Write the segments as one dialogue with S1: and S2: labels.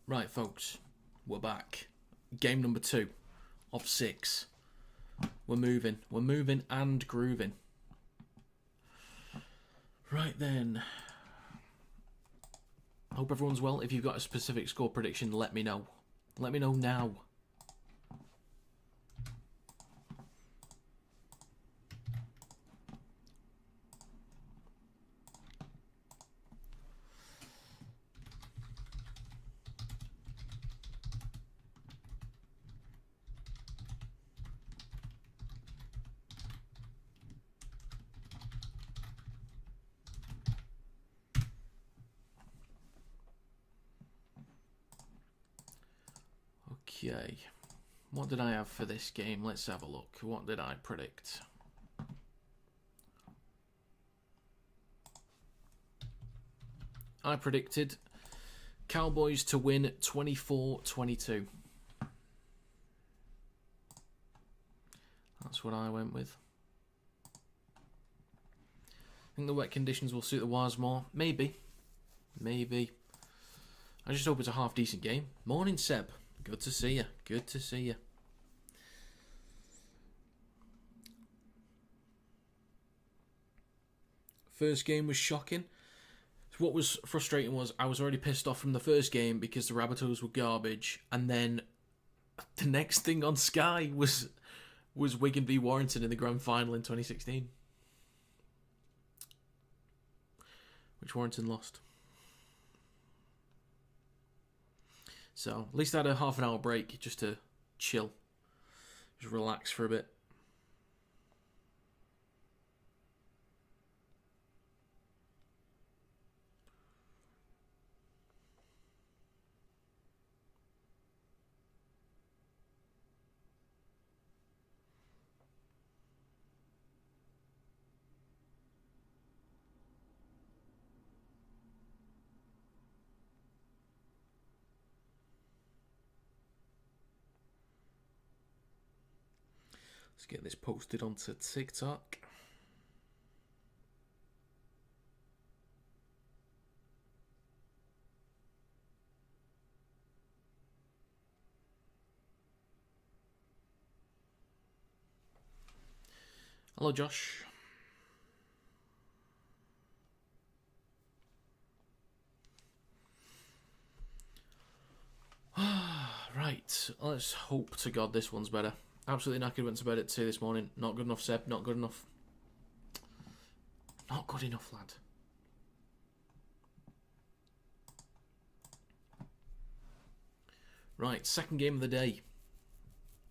S1: Right, folks, we're back. Game number 2 of 6. We're moving and grooving. Right then. Hope everyone's well. If you've got a specific score prediction, let me know. Let me know now. Okay, what did I have for this game? Let's have a look. What did I predict? I predicted Cowboys to win 24-22. That's what I went with. I think the wet conditions will suit the Wars more. Maybe. I just hope it's a half-decent game. Morning, Seb. Good to see you. Good to see you. First game was shocking. What was frustrating was I was already pissed off from the first game because the Rabbitohs were garbage, and then the next thing on Sky was Wigan v Warrington in the grand final in 2016, which Warrington lost. So at least I had a half an hour break just to chill, just relax for a bit. Let's get this posted onto TikTok. Hello, Josh. Right, let's hope to God this one's better. Absolutely knackered, went to bed at 2 this morning. Not good enough, Seb. Not good enough. Not good enough, lad. Right, second game of the day.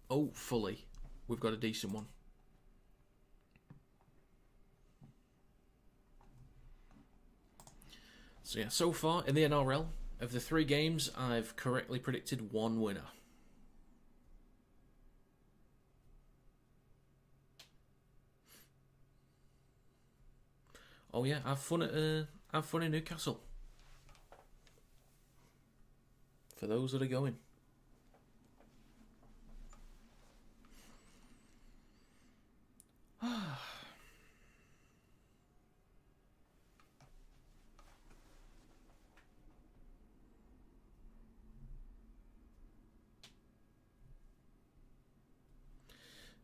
S1: Hopefully, we've got a decent one. So yeah, so far in the NRL, of the 3 games, I've correctly predicted 1 winner. Oh yeah, have fun in Newcastle. For those that are going.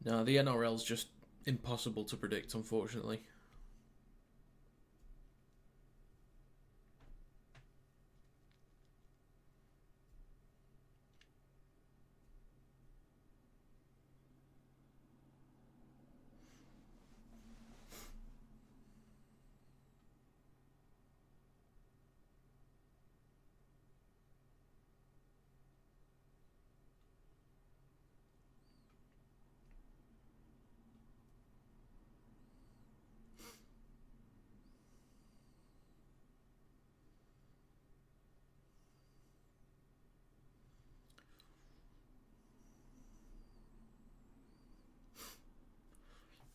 S1: No, the NRL's just impossible to predict, unfortunately.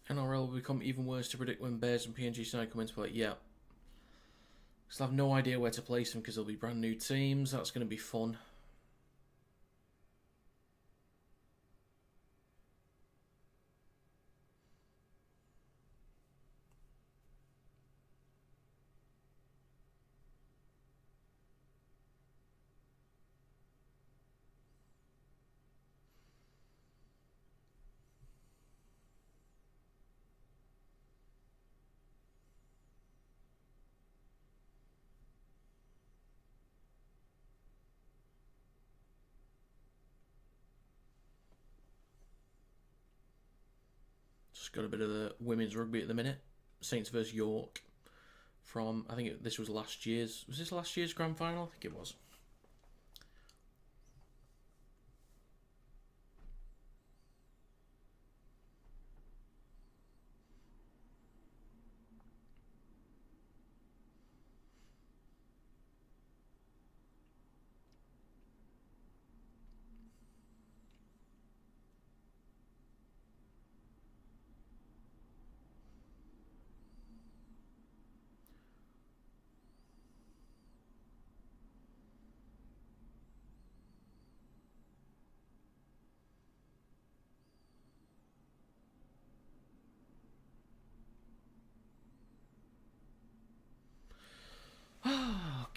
S1: NRL will become even worse to predict when Bears and PNG side come into play. Yeah. Because I'll have no idea where to place them because they'll be brand new teams. That's going to be fun. Just got a bit of the women's rugby at the minute. Saints versus York. From, I think this was last year's... Was this last year's grand final? I think it was.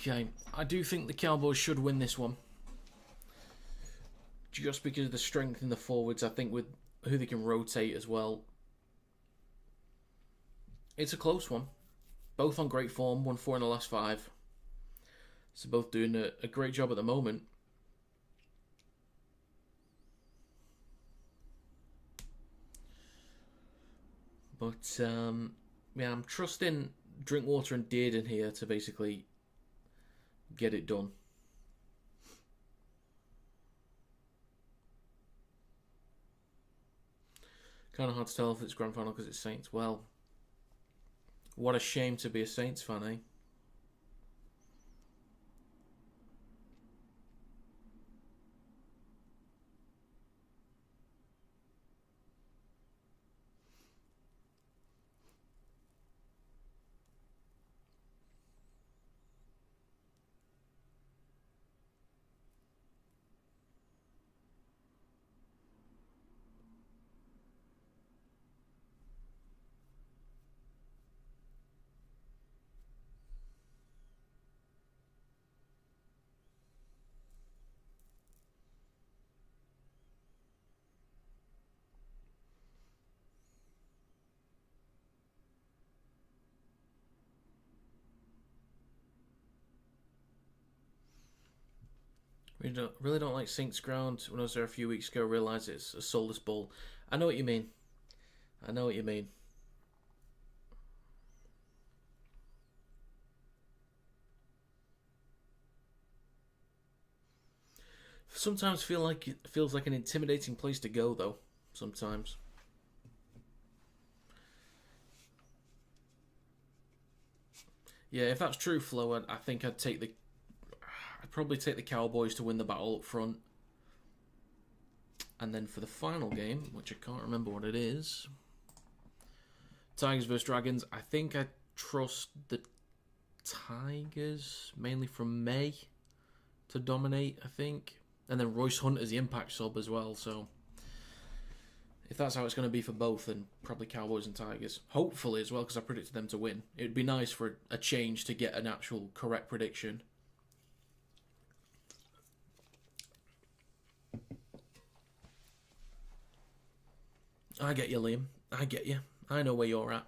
S1: Okay, I do think the Cowboys should win this one. Just because of the strength in the forwards, I think with who they can rotate as well. It's a close one. Both on great form, won 4 in the last 5. So both doing a great job at the moment. But, yeah, I'm trusting Drinkwater and Dearden here to basically get it done. Kind of hard to tell if it's grand final because it's Saints. Well, what a shame to be a Saints fan, eh? Really don't like Saints ground. When I was there a few weeks ago, I realised it's a soulless ball. I know what you mean. I know what you mean. Sometimes it feels like an intimidating place to go, though. Sometimes. Yeah, if that's true, Flo, I think I'd probably take the Cowboys to win the battle up front. And then for the final game, which I can't remember what it is, Tigers versus Dragons, I think I trust the Tigers, mainly from May, to dominate, I think. And then Royce Hunt as the impact sub as well, so if that's how it's going to be for both, then probably Cowboys and Tigers. Hopefully as well, because I predicted them to win. It would be nice for a change to get an actual correct prediction. I get you, Liam. I get you. I know where you're at.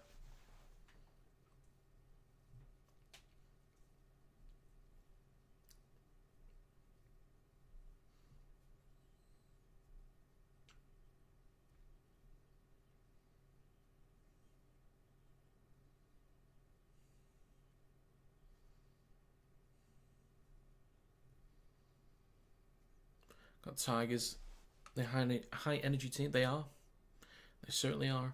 S1: Got Tigers. They're a high energy team. They are. They certainly are.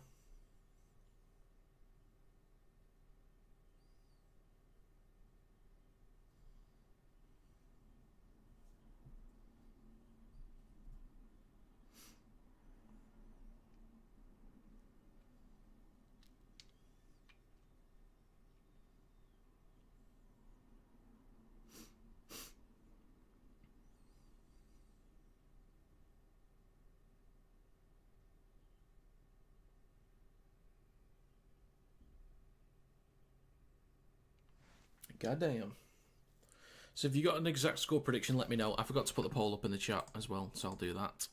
S1: Goddamn. So if you got an exact score prediction, let me know. I forgot to put the poll up in the chat as well, so I'll do that.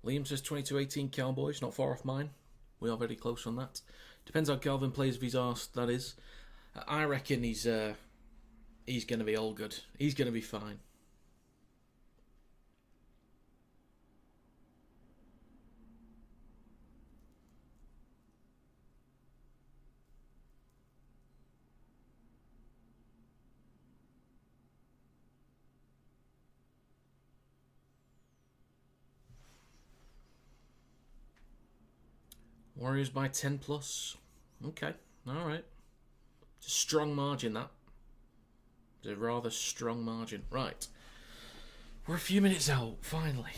S1: Liam says 22-18 Cowboys, not far off mine. We are very close on that. Depends how Calvin plays if he's arsed, that is. I reckon he's going to be all good. He's going to be fine. Warriors by 10 plus. Okay, alright. It's a strong margin, that. It's a rather strong margin. Right. We're a few minutes out, finally.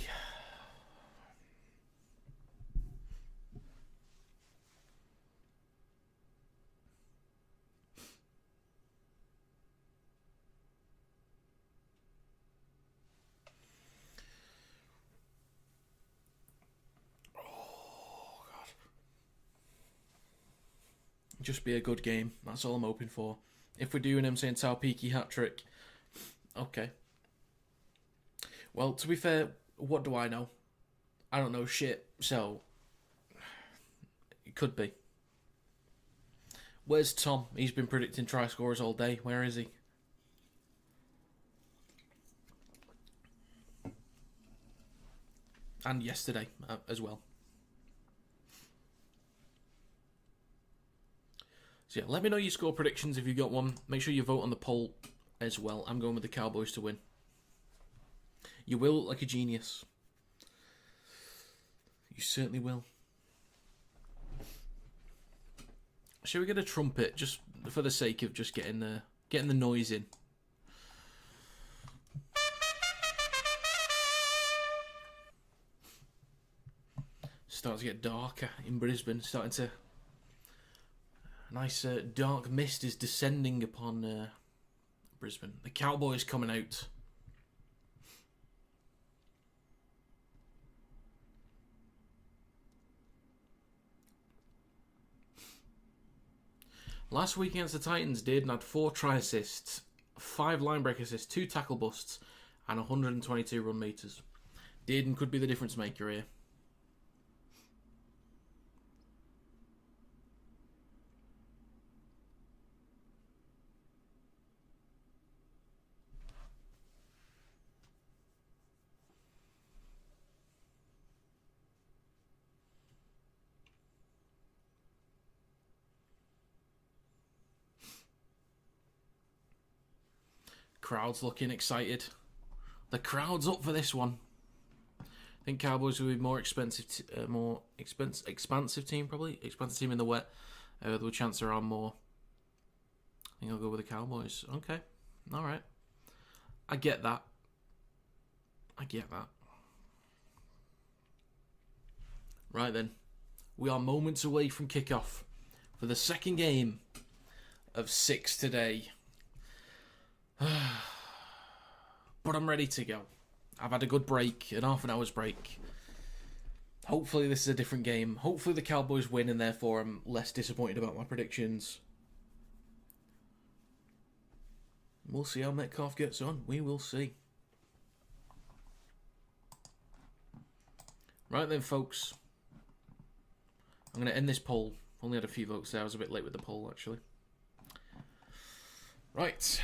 S1: Just be a good game. That's all I'm hoping for. If we're doing him saying Taupiki hat-trick, okay. Well, to be fair, what do I know? I don't know shit, so it could be. Where's Tom? He's been predicting try scorers all day. Where is he? And yesterday as well. So yeah, let me know your score predictions if you got one. Make sure you vote on the poll as well. I'm going with the Cowboys to win. You will look like a genius. You certainly will. Shall we get a trumpet just for the sake of just getting the noise in? Starting to get darker in Brisbane. Starting to. Nice dark mist is descending upon Brisbane. The Cowboys coming out. Last week against the Titans, Dearden had 4 try assists, 5 line break assists, 2 tackle busts, and 122 run meters. Dearden could be the difference maker here. Crowd's looking excited. The crowd's up for this one. I think Cowboys will be more expansive team probably. Expansive team in the wet. There will chance around more. I think I'll go with the Cowboys. Okay, all right. I get that. Right then, we are moments away from kickoff for the second game of 6 today. But I'm ready to go. I've had a good break, an half an hour's break. Hopefully this is a different game. Hopefully the Cowboys win and therefore I'm less disappointed about my predictions. We'll see how Metcalf gets on. We will see. Right then, folks. I'm going to end this poll. Only had a few votes there. I was a bit late with the poll, actually. Right.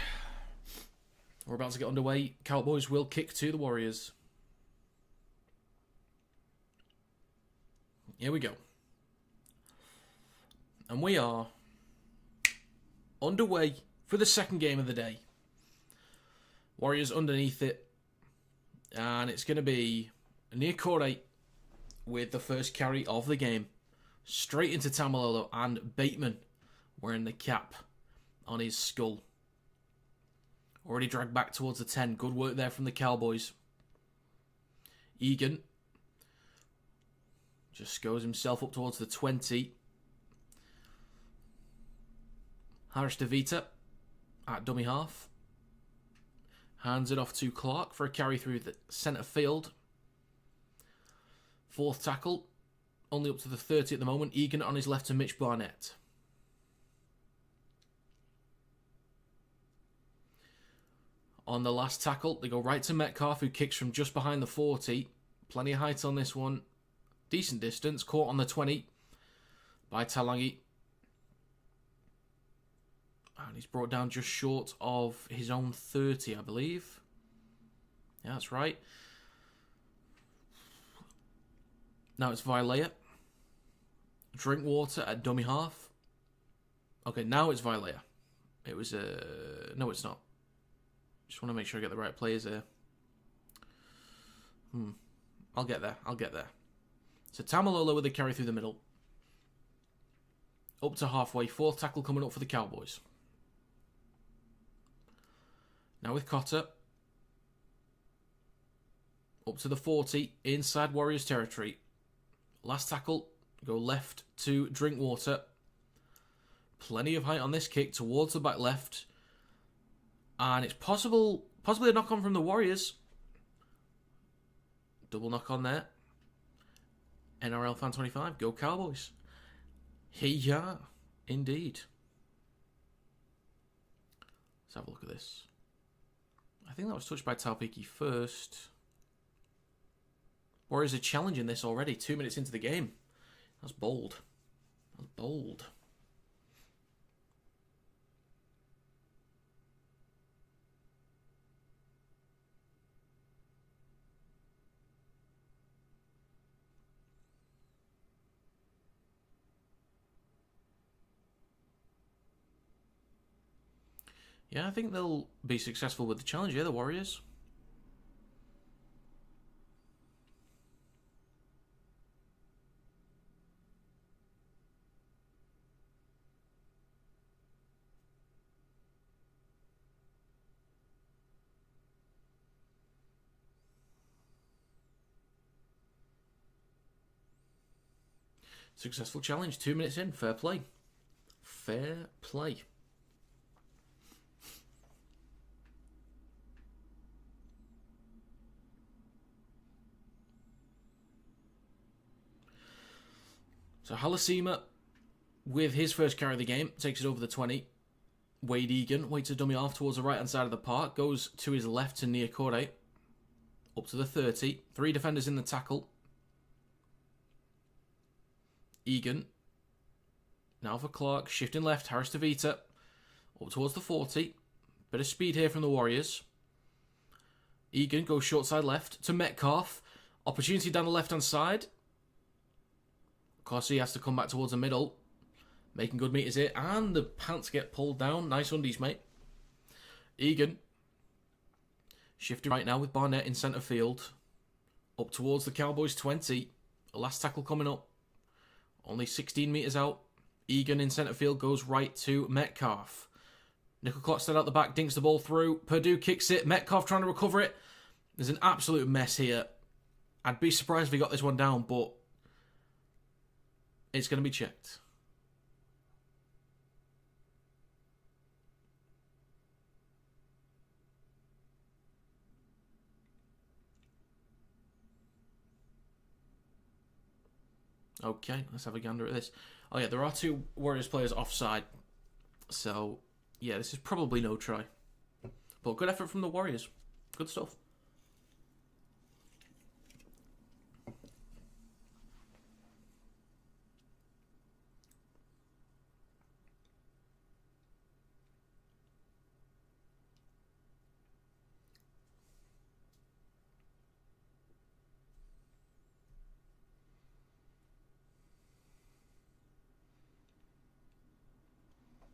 S1: We're about to get underway. Cowboys will kick to the Warriors. Here we go. And we are underway for the second game of the day. Warriors underneath it. And it's going to be near court 8 with the first carry of the game. Straight into Tamalolo and Bateman wearing the cap on his skull. Already dragged back towards the 10. Good work there from the Cowboys. Egan just goes himself up towards the 20. Harris DeVita at dummy half. Hands it off to Clark for a carry through the centre field. 4th tackle. Only up to the 30 at the moment. Egan on his left to Mitch Barnett. On the last tackle, they go right to Metcalf, who kicks from just behind the 40. Plenty of height on this one. decent distance. Caught on the 20 by Talangi. And he's brought down just short of his own 30, I believe. Yeah, that's right. Now it's Vilea. Drinkwater at dummy half. Okay, now it's Vilea. It was no, it's not. Just want to make sure I get the right players here. I'll get there. So Tamalolo with the carry through the middle. Up to halfway. Fourth tackle coming up for the Cowboys. Now with Cotter. Up to the 40. Inside Warriors territory. Last tackle. Go left to Drinkwater. Plenty of height on this kick towards the back left. And it's possibly a knock-on from the Warriors. Double knock-on there. NRL Fan 25. Go Cowboys. Yeah, indeed. Let's have a look at this. I think that was touched by Taupiki first. Warriors are challenging this already. 2 minutes into the game. That's bold. That's bold. Yeah, I think they'll be successful with the challenge here, the Warriors. Successful challenge, 2 minutes in, fair play. Fair play. So Halasima, with his first carry of the game, takes it over the 20. Wade Egan waits a dummy off towards the right-hand side of the park, goes to his left to Niokore, up to the 30. 3 defenders in the tackle. Egan, now for Clark, shifting left, Harris to Vita, up towards the 40. Bit of speed here from the Warriors. Egan goes short side left to Metcalf. Opportunity down the left-hand side. Of course, he has to come back towards the middle. Making good meters here. And the pants get pulled down. Nice undies, mate. Egan. Shifting right now with Barnett in centre field. Up towards the Cowboys 20. Last tackle coming up. Only 16 metres out. Egan in centre field goes right to Metcalf. Nickel Clockstead out the back. Dinks the ball through. Purdue kicks it. Metcalf trying to recover it. There's an absolute mess here. I'd be surprised if he got this one down, but it's going to be checked. Okay, let's have a gander at this. Oh yeah, there are 2 Warriors players offside. So, yeah, this is probably no try. But good effort from the Warriors. Good stuff.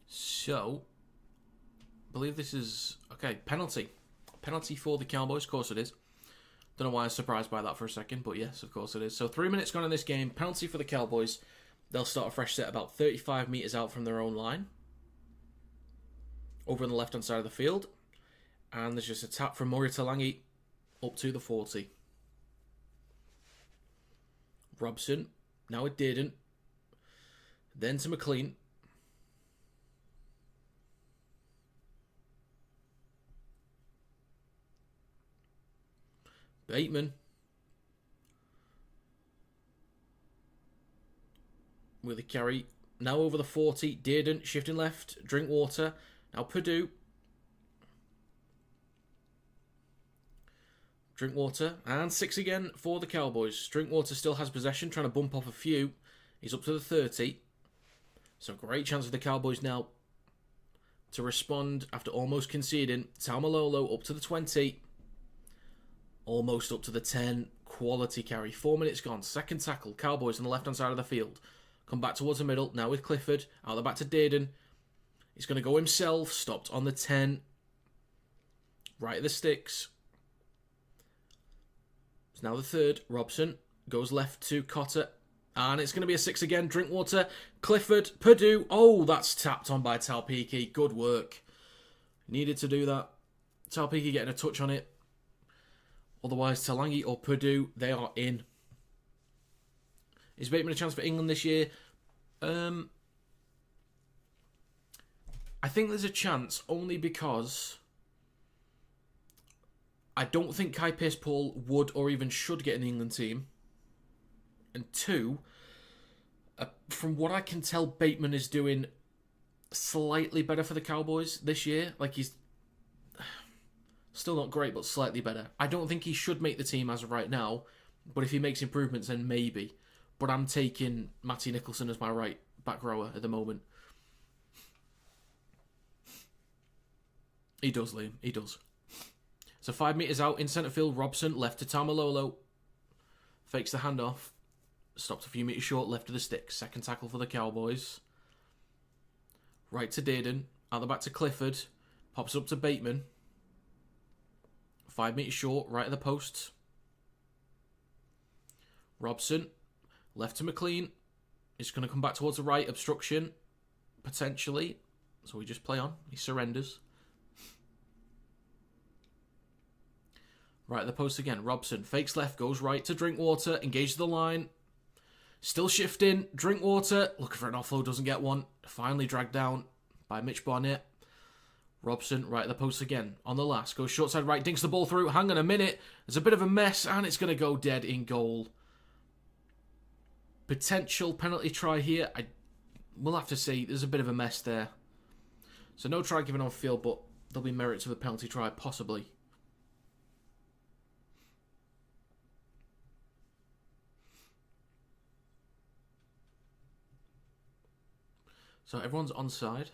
S1: So, I believe this is... Okay, penalty. Penalty for the Cowboys, of course it is. Don't know why I was surprised by that for a second, but yes, of course it is. So 3 minutes gone in this game. Penalty for the Cowboys. They'll start a fresh set about 35 metres out from their own line. Over on the left-hand side of the field. And there's just a tap from Mori Talangi up to the 40. Robson. Now it didn't. Then to McLean. Bateman. With a carry. Now over the 40. Dearden shifting left. Drinkwater. Now Purdue. Drinkwater, and 6 again for the Cowboys. Drinkwater still has possession, trying to bump off a few. He's up to the 30. So great chance for the Cowboys now to respond after almost conceding. Taumalolo up to the 20. Almost up to the 10. Quality carry. 4 minutes gone. Second tackle. Cowboys on the left-hand side of the field. Come back towards the middle. Now with Clifford. Out the back to Dearden. He's going to go himself. Stopped on the 10. Right at the sticks. It's now the 3rd. Robson goes left to Cotter. And it's going to be a 6 again. Drinkwater. Clifford. Purdue. Oh, that's tapped on by Taupiki. Good work. Needed to do that. Taupiki getting a touch on it. Otherwise, Talangi or Purdue, they are in. Is Bateman a chance for England this year? I think there's a chance only because I don't think Kai Pearce-Paul would or even should get in the England team. And 2, from what I can tell, Bateman is doing slightly better for the Cowboys this year. Like, he's still not great, but slightly better. I don't think he should make the team as of right now, but if he makes improvements, then maybe. But I'm taking Matty Nicholson as my right back rower at the moment. He does, Liam. He does. So 5 metres out in centre field, Robson, left to Tamalolo. Fakes the handoff. Stopped a few metres short, left to the sticks. Second tackle for the Cowboys. Right to Dearden. Out the back to Clifford. Pops up to Bateman. 5 metres short, right at the post. Robson. Left to McLean. He's going to come back towards the right. Obstruction. Potentially. So we just play on. He surrenders. Right at the post again. Robson fakes left, goes right to Drinkwater. Engages the line. Still shifting. Drinkwater. Looking for an offload. Doesn't get one. Finally dragged down by Mitch Barnett. Robson right at the post again. On the last. Goes short side right. Dinks the ball through. Hang on a minute. There's a bit of a mess. And it's going to go dead in goal. Potential penalty try here. We'll have to see. There's a bit of a mess there. So no try given on field, but there'll be merit to the penalty try, possibly. So everyone's onside.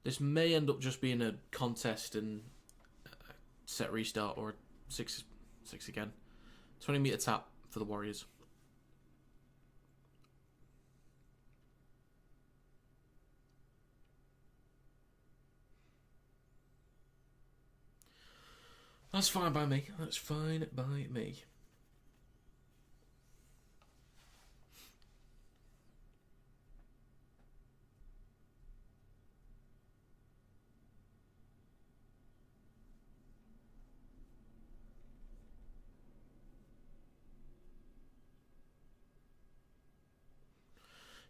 S1: This may end up just being a contest and set restart or 6 again. 20 metre tap for the Warriors. That's fine by me. That's fine by me.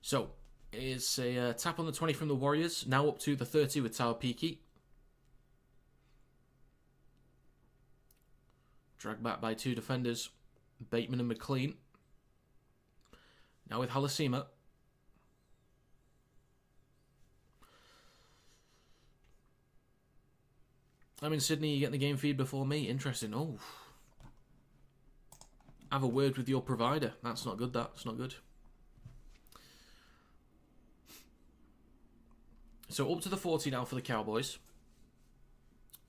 S1: So, it's a tap on the 20 from the Warriors. Now up to the 30 with Taupiki. Dragged back by 2 defenders, Bateman and McLean. Now with Halasima. I'm in Sydney, you get the game feed before me. Interesting. Oh. Have a word with your provider. That's not good, that's not good. So up to the 40 now for the Cowboys.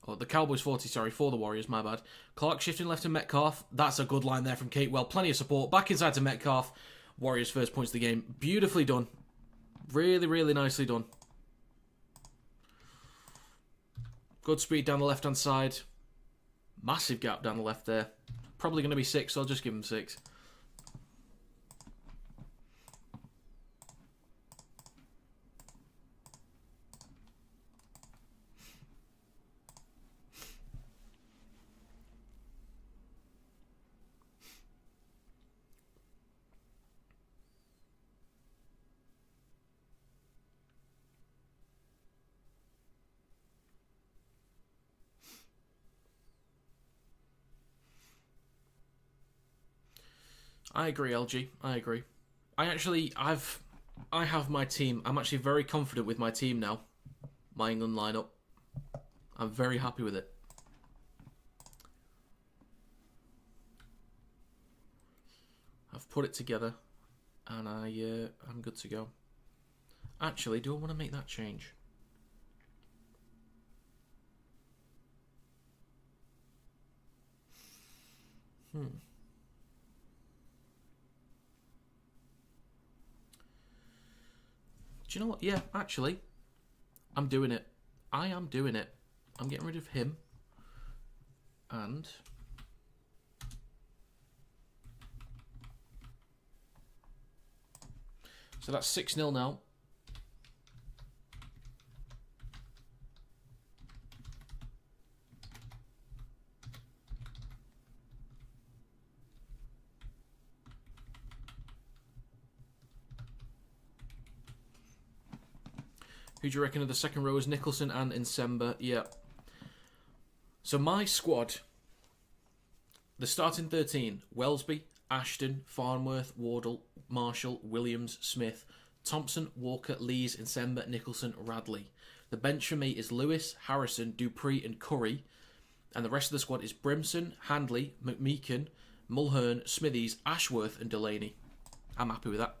S1: Oh, the Cowboys 40, sorry, for the Warriors, my bad. Clark shifting left to Metcalf. That's a good line there from Kate. Well, plenty of support. Back inside to Metcalf. Warriors' first points of the game. Beautifully done. Really, really nicely done. Good speed down the left-hand side. Massive gap down the left there. Probably going to be 6, so I'll just give him 6. I agree, LG. I agree. I have my team. I'm actually very confident with my team now. my England lineup. I'm very happy with it. I've put it together, and I'm good to go. Actually, do I want to make that change? Do you know what? Yeah, actually, I'm doing it. I am doing it. I'm getting rid of him. And so that's 6-0 now. Who do you reckon of the second row is Nicholson and Nsemba? Yeah. So my squad, the starting 13, Wellesby, Ashton, Farnworth, Wardle, Marshall, Williams, Smith, Thompson, Walker, Lees, Nsemba, Nicholson, Radley. The bench for me is Lewis, Harrison, Dupree and Curry. And the rest of the squad is Brimson, Handley, McMeekin, Mulhern, Smithies, Ashworth and Delaney. I'm happy with that.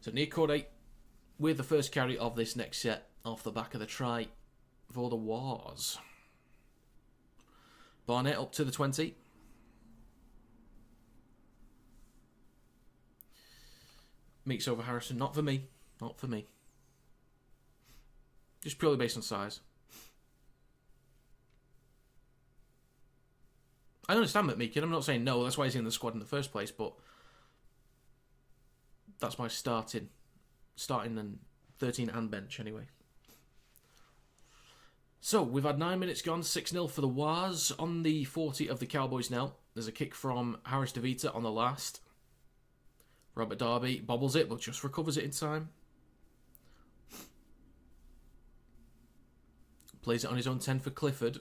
S1: So Nia Corday with the first carry of this next set off the back of the try for the Wars. Barnett up to the 20. Meeks over Harrison. Not for me. Not for me. Just purely based on size. I understand McMeekin. I'm not saying no. That's why he's in the squad in the first place. But that's my starting and 13 and bench anyway. So, we've had 9 minutes gone, 6-0 for the Wars. On the 40 of the Cowboys now. There's a kick from Harris DeVita on the last. Robert Darby bobbles it, but just recovers it in time. Plays it on his own 10 for Clifford.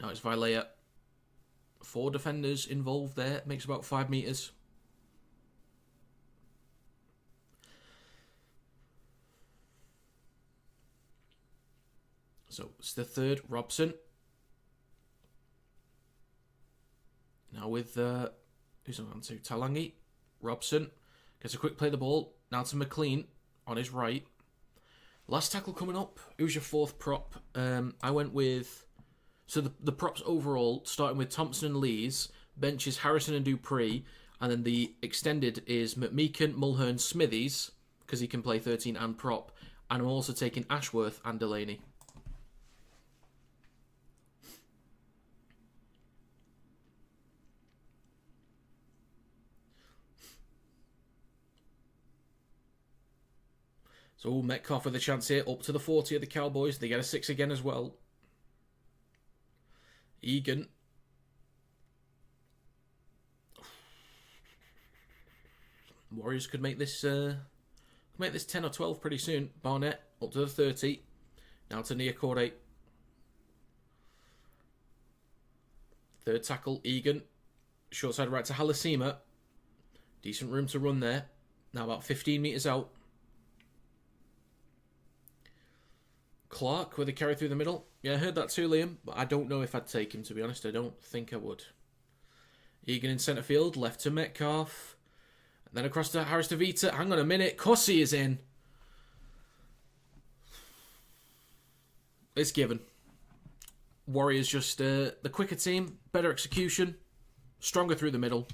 S1: Now it's Vilea. 4 defenders involved there. Makes about 5 metres. So it's the third, Robson. Now with, who's on to? Talangi. Robson. Gets a quick play of the ball. Now to McLean on his right. Last tackle coming up. Who's your fourth prop? I went with, so the props overall, starting with Thompson and Lees. Benches Harrison and Dupree. And then the extended is McMeekin, Mulhern, Smithies, because he can play 13 and prop. And I'm also taking Ashworth and Delaney. So Metcalf with a chance here, up to the 40 of the Cowboys. They get a 6 again as well. Egan. Warriors could make this 10 or 12 pretty soon. Barnett up to the 30. Now to Nia Corday. Third tackle, Egan. Short side right to Halasima. Decent room to run there. Now about 15 metres out. Clark with a carry through the middle. Yeah, I heard that too, Liam, but I don't know if I'd take him, to be honest. I don't think I would. Egan in centre field, left to Metcalf. And then across to Harris DeVita. Hang on a minute. Cussy is in. It's given. Warriors just the quicker team, better execution, stronger through the middle.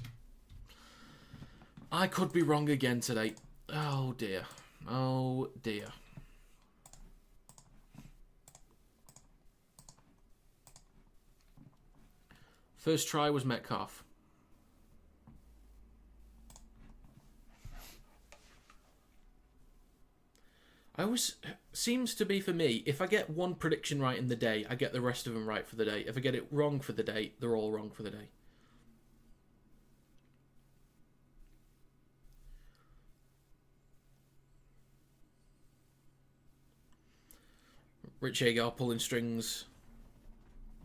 S1: I could be wrong again today. Oh dear. Oh dear. First try was Metcalf. Seems to be for me, if I get one prediction right in the day, I get the rest of them right for the day. If I get it wrong for the day, they're all wrong for the day. Rich Agar pulling strings.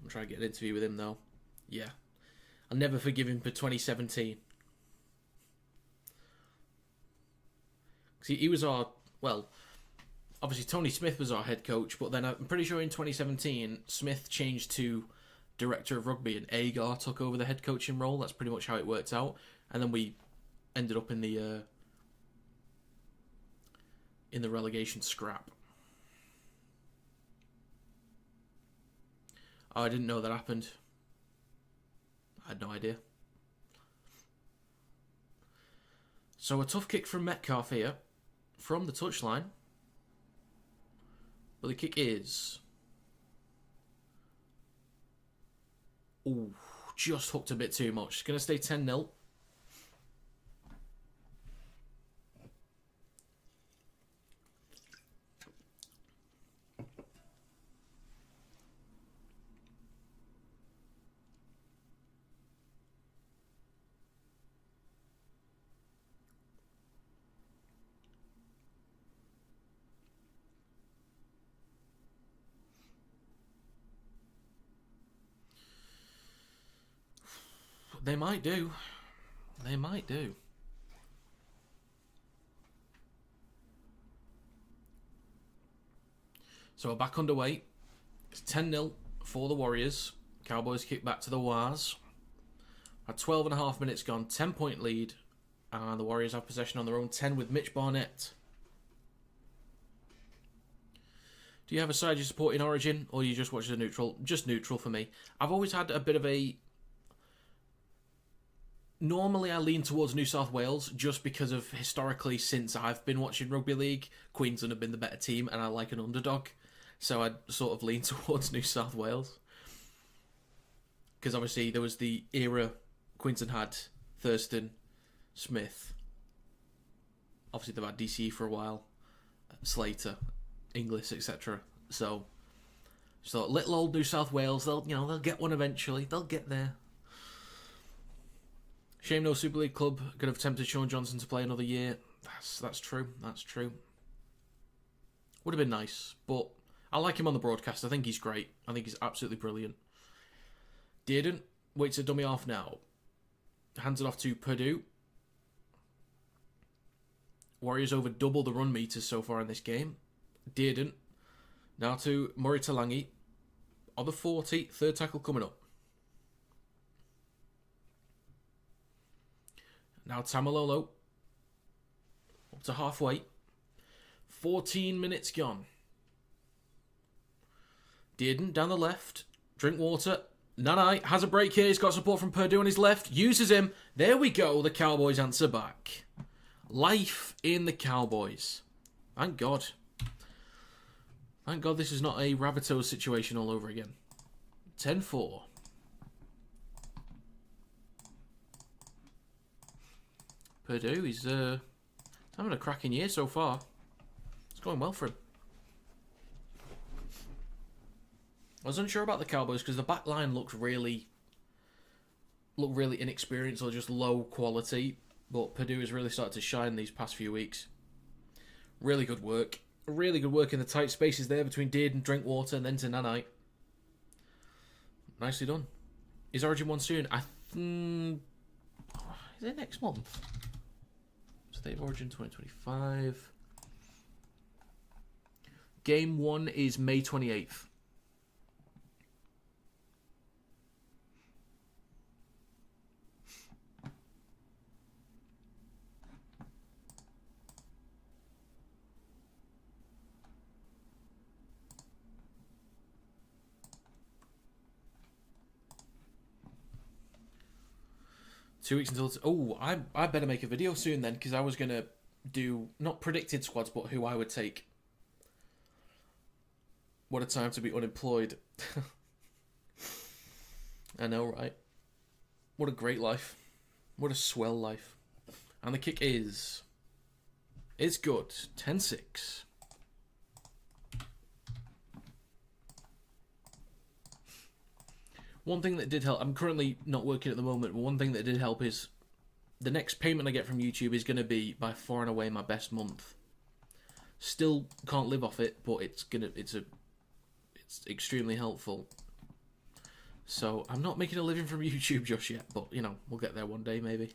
S1: I'm trying to get an interview with him though. Yeah. I'll never forgive him for 2017. He was our, well, obviously Tony Smith was our head coach, but then I'm pretty sure in 2017 Smith changed to director of rugby and Agar took over the head coaching role. That's pretty much how it worked out, and then we ended up in the relegation scrap. Oh, I didn't know that happened. I had no idea. So a tough kick from Metcalf here, from the touchline. But the kick is... Ooh, just hooked a bit too much. It's going to stay 10-0. They might do. They might do. So we're back underway. It's 10-0 for the Warriors. Cowboys kick back to the Wars. At 12.5 minutes gone, 10-point lead. And the Warriors have possession on their own 10 with Mitch Barnett. Do you have a side you support in Origin, or you just watch the neutral? Just neutral for me. I've always had a bit of a... Normally I lean towards New South Wales just because of historically since I've been watching Rugby League, Queensland have been the better team and I like an underdog. So I'd sort of lean towards New South Wales. Because obviously there was the era Queensland had Thurston, Smith. Obviously they've had DC for a while, Slater, Inglis, etc. So little old New South Wales, they'll get one eventually. They'll get there. Shame no Super League club could have tempted Sean Johnson to play another year. That's true. That's true. Would have been nice, but I like him on the broadcast. I think he's great. I think he's absolutely brilliant. Dearden waits a dummy off now. Hands it off to Purdue. Warriors over double the run meters so far in this game. Dearden now to Murray Talangi. On the 40, third tackle coming up. Now Tamalolo. Up to halfway. 14 minutes gone. Dearden down the left. Drinkwater. Nanai has a break here. He's got support from Purdue on his left. Uses him. There we go. The Cowboys answer back. Life in the Cowboys. Thank God. Thank God this is not a Rabbitohs situation all over again. 10-4. Purdue, he's having a cracking year so far. It's going well for him. I was unsure about the Cowboys because the back line looked really inexperienced or just low quality. But Purdue has really started to shine these past few weeks. Really good work. Really good work in the tight spaces there between Dearden, Drinkwater, and then to Nanite. Nicely done. Is Origin 1 soon? Is it next month? State of Origin 2025. Game 1 is May 28th. Two weeks until... Oh, I better make a video soon then, because I was going to do, not predicted squads, but who I would take. What a time to be unemployed. I know, right? What a great life. What a swell life. And the kick is good. 10-6. One thing that did help, I'm currently not working at the moment, but one thing that did help is the next payment I get from YouTube is going to be by far and away my best month. Still can't live off it, but it's extremely helpful. So I'm not making a living from YouTube just yet, but you know, we'll get there one day maybe.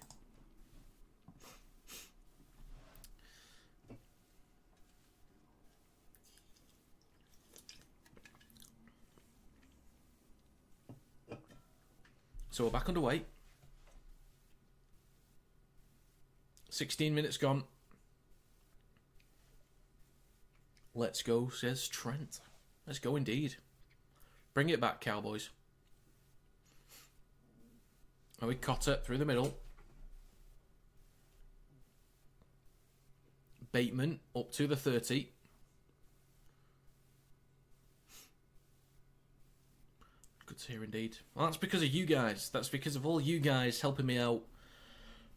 S1: So we're back underway. 16 minutes gone. Let's go, says Trent. Let's go indeed. Bring it back, Cowboys. And we Cotter through the middle. Bateman up to the 30. Good to hear indeed. Well, that's because of you guys. That's because of all you guys helping me out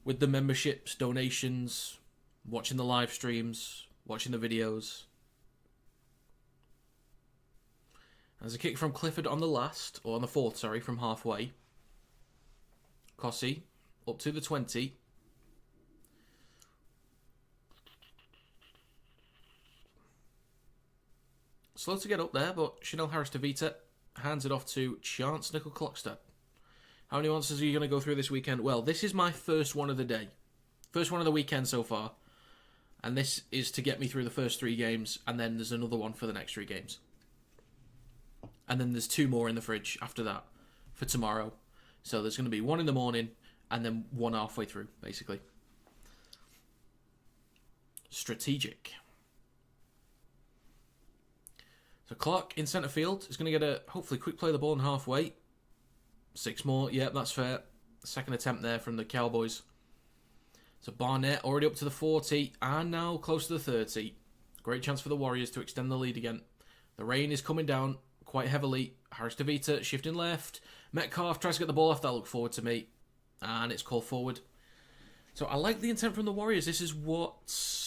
S1: with the memberships, donations, watching the live streams, watching the videos. There's a kick from Clifford on the last, or on the fourth, sorry, from halfway. Cossey up to the 20. Slow to get up there, but Chanel Harris-Tavita hands it off to Chance Nickel-Klokstad. How many monsters are you going to go through this weekend? Well, this is my first one of the day. First one of the weekend so far. And this is to get me through the first 3 games, and then there's another one for the next 3 games. And then there's 2 more in the fridge after that for tomorrow. So there's going to be 1 in the morning, and then 1 halfway through, basically. Strategic. So Clark in centre field is going to get a, hopefully, quick play of the ball in halfway. 6 more, yep, that's fair. Second attempt there from the Cowboys. So Barnett already up to the 40, and now close to the 30. Great chance for the Warriors to extend the lead again. The rain is coming down quite heavily. Harris-Tavita shifting left. Metcalf tries to get the ball off. That looked forward to me. And it's called forward. So I like the intent from the Warriors. This is what...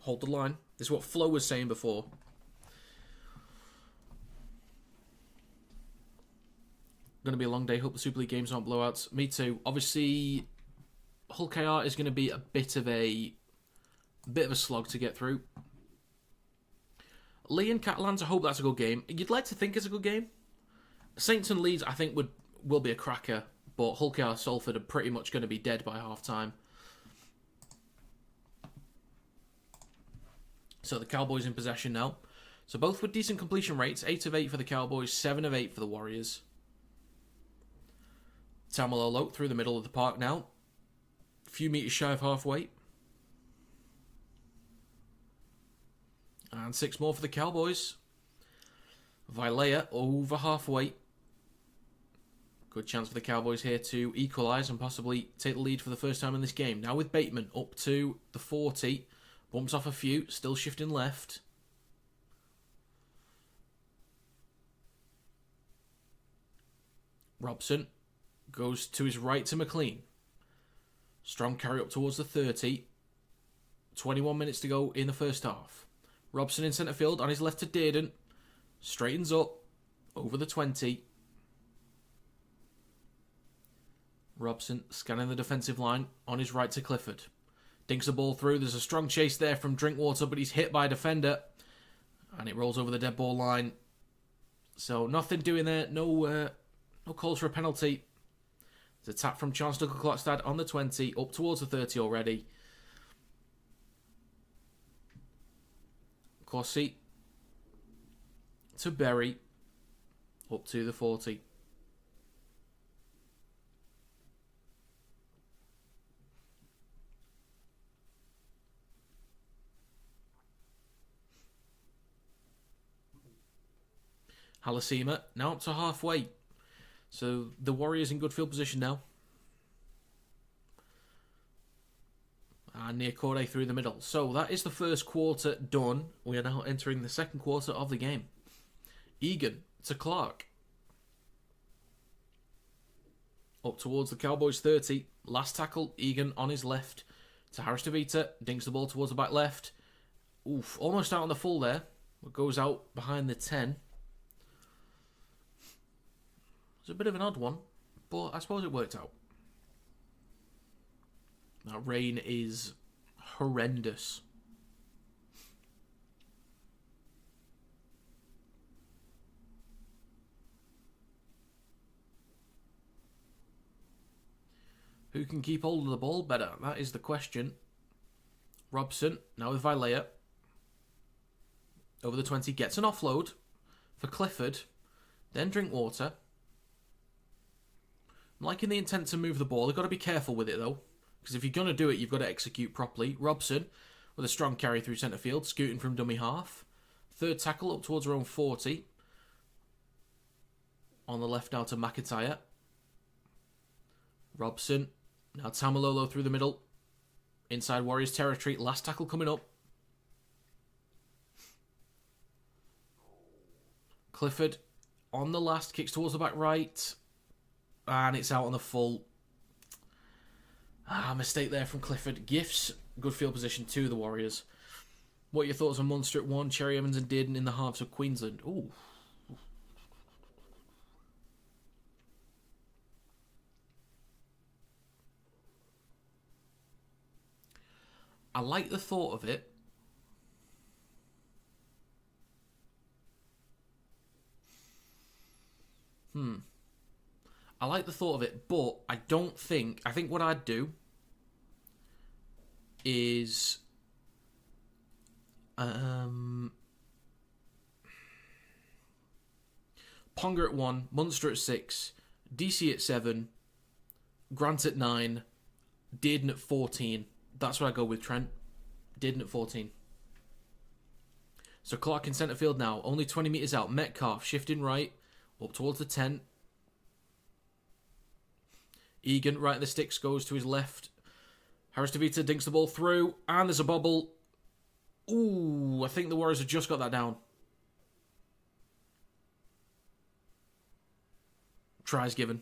S1: Hold the line. This is what Flo was saying before. Going to be a long day. Hope the Super League games aren't blowouts. Me too. Obviously, Hull KR is going to be a bit of a slog to get through. Lee and Catalans, I hope that's a good game. You'd like to think it's a good game. Saints and Leeds, I think, will be a cracker. But Hull KR Salford are pretty much going to be dead by half-time. So the Cowboys in possession now. So both with decent completion rates. 8 of 8 for the Cowboys, 7 of 8 for the Warriors. Tamalolo through the middle of the park now. A few metres shy of halfway. And 6 more for the Cowboys. Vilea over halfway. Good chance for the Cowboys here to equalise and possibly take the lead for the first time in this game. Now with Bateman up to the 40. Bumps off a few, still shifting left. Robson goes to his right to McLean. Strong carry up towards the 30. 21 minutes to go in the first half. Robson in centre field on his left to Dearden. Straightens up over the 20. Robson scanning the defensive line on his right to Clifford. Dinks the ball through. There's a strong chase there from Drinkwater, but he's hit by a defender. And it rolls over the dead ball line. So nothing doing there. No calls for a penalty. There's a tap from Chance Nickel-Klokstad on the 20. Up towards the 30 already. Cossey to Berry. Up to the 40. Halasima now up to halfway. So the Warriors in good field position now. And near Corday through the middle. So that is the first quarter done. We are now entering the second quarter of the game. Egan to Clark. Up towards the Cowboys 30. Last tackle, Egan on his left. To Harris-Tavita. Dinks the ball towards the back left. Oof, almost out on the full there. It goes out behind the 10. It's a bit of an odd one, but I suppose it worked out. That rain is horrendous. Who can keep hold of the ball better? That is the question. Robson, now with Vilea. Over the 20, gets an offload for Clifford. Then drink water. I'm liking the intent to move the ball. They've got to be careful with it, though. Because if you're going to do it, you've got to execute properly. Robson, with a strong carry through centre field, scooting from dummy half. Third tackle up towards around 40. On the left now to McIntyre. Robson. Now Tamalolo through the middle. Inside Warriors territory. Last tackle coming up. Clifford on the last. Kicks towards the back right. And it's out on the full. Mistake there from Clifford. Gifts. Good field position to the Warriors. What are your thoughts on Munster at 1? Cherry Evans and Dearden in the halves of Queensland. Ooh. I like the thought of it. I like the thought of it, but I think what I'd do is Ponga at 1, Munster at 6, DC at 7, Grant at 9, Dearden at 14. That's what I go with, Trent. Dearden at 14. So Clark in centre field now, only 20 metres out. Metcalf shifting right, up towards the 10. Egan right at the sticks, goes to his left. Harris DeVita dinks the ball through, and there's a bobble. Ooh, I think the Warriors have just got that down. Tries given.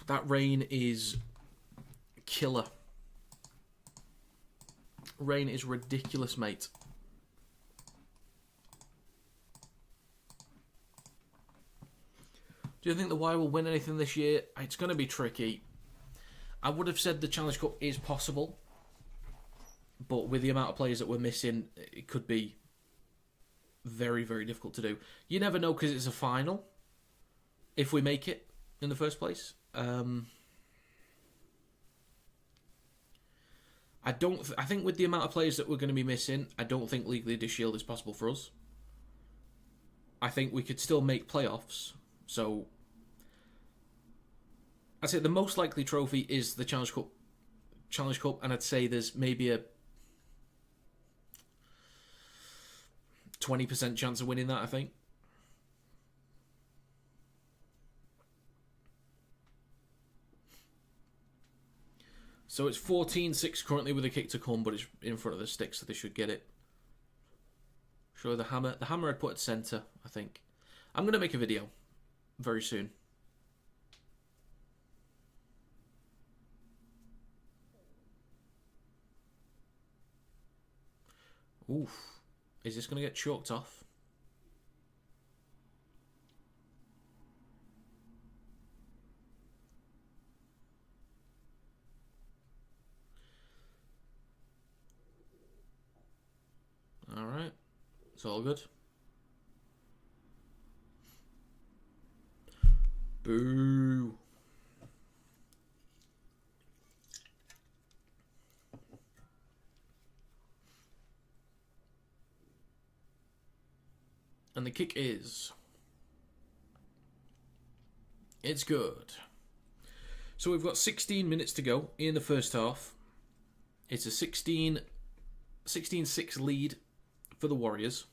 S1: That rain is killer. Rain is ridiculous, mate. Do you think the Wire will win anything this year? It's going to be tricky. I would have said the Challenge Cup is possible, but with the amount of players that we're missing, it could be very, very difficult to do. You never know because it's a final. If we make it in the first place, I think with the amount of players that we're going to be missing, I don't think League Leader Shield is possible for us. I think we could still make playoffs. So, I'd say the most likely trophy is the Challenge Cup, and I'd say there's maybe a 20% chance of winning that, I think. So it's 14-6 currently with a kick to come, but it's in front of the stick, so they should get it. Show the hammer. The hammer I'd put at centre, I think. I'm going to make a video very soon. Oof. Is this going to get chalked off? Alright. It's all good. Boo. And the kick is... It's good. So we've got 16 minutes to go in the first half. It's a 16-6 lead for the Warriors.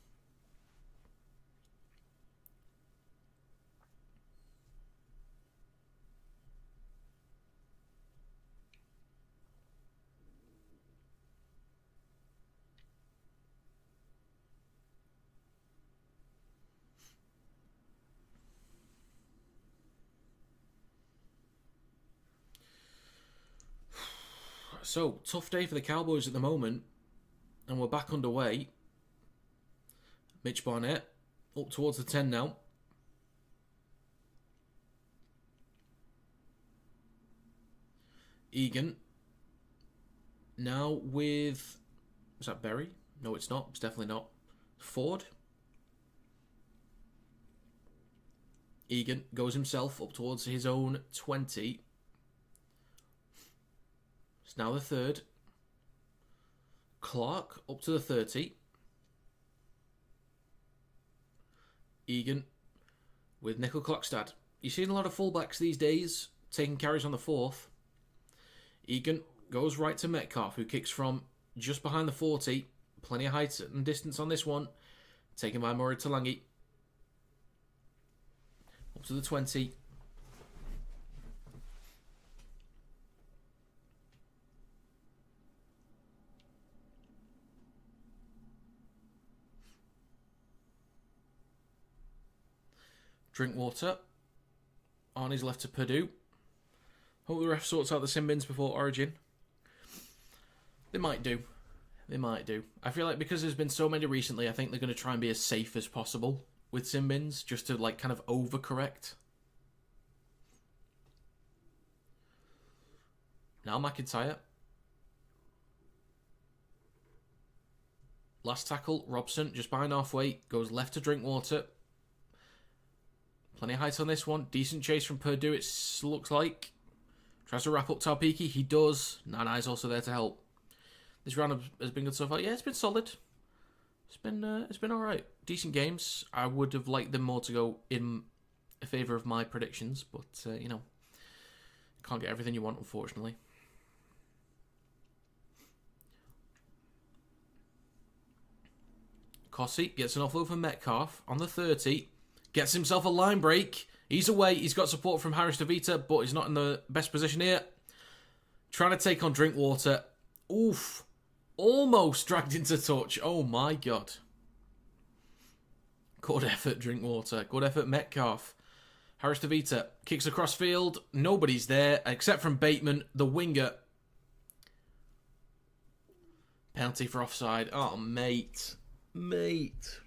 S1: So, tough day for the Cowboys at the moment. And we're back underway. Mitch Barnett up towards the 10 now. Egan. Now with... Was that Berry? No, it's not. It's definitely not. Ford. Egan goes himself up towards his own 20. It's now the third. Clark up to the 30. Egan with Nickel Clockstad. You're seeing a lot of fullbacks these days taking carries on the fourth. Egan goes right to Metcalf, who kicks from just behind the 40. Plenty of height and distance on this one. Taken by Murray Talangi. Up to the 20. Drinkwater. On his left to Purdue. Hope the ref sorts out the sin bins before Origin. They might do. They might do. I feel like because there's been so many recently, I think they're going to try and be as safe as possible with sin bins, just to like kind of overcorrect. Now McIntyre. Last tackle, Robson, just behind halfway, goes left to Drinkwater. Plenty of height on this one. Decent chase from Purdue, it looks like. Tries to wrap up Taupiki. He does. Nanai's also there to help. This round has been good so far. Yeah, it's been solid. It's been all right. Decent games. I would have liked them more to go in favour of my predictions, but you know, can't get everything you want, unfortunately. Cossey gets an offload from Metcalf on the 30. Gets himself a line break. He's away. He's got support from Harris DeVita, but he's not in the best position here. Trying to take on Drinkwater. Oof. Almost dragged into touch. Oh my god. Good effort, Drinkwater. Good effort, Metcalf. Harris DeVita kicks across field. Nobody's there except from Bateman, the winger. Penalty for offside. Oh, mate. Mate.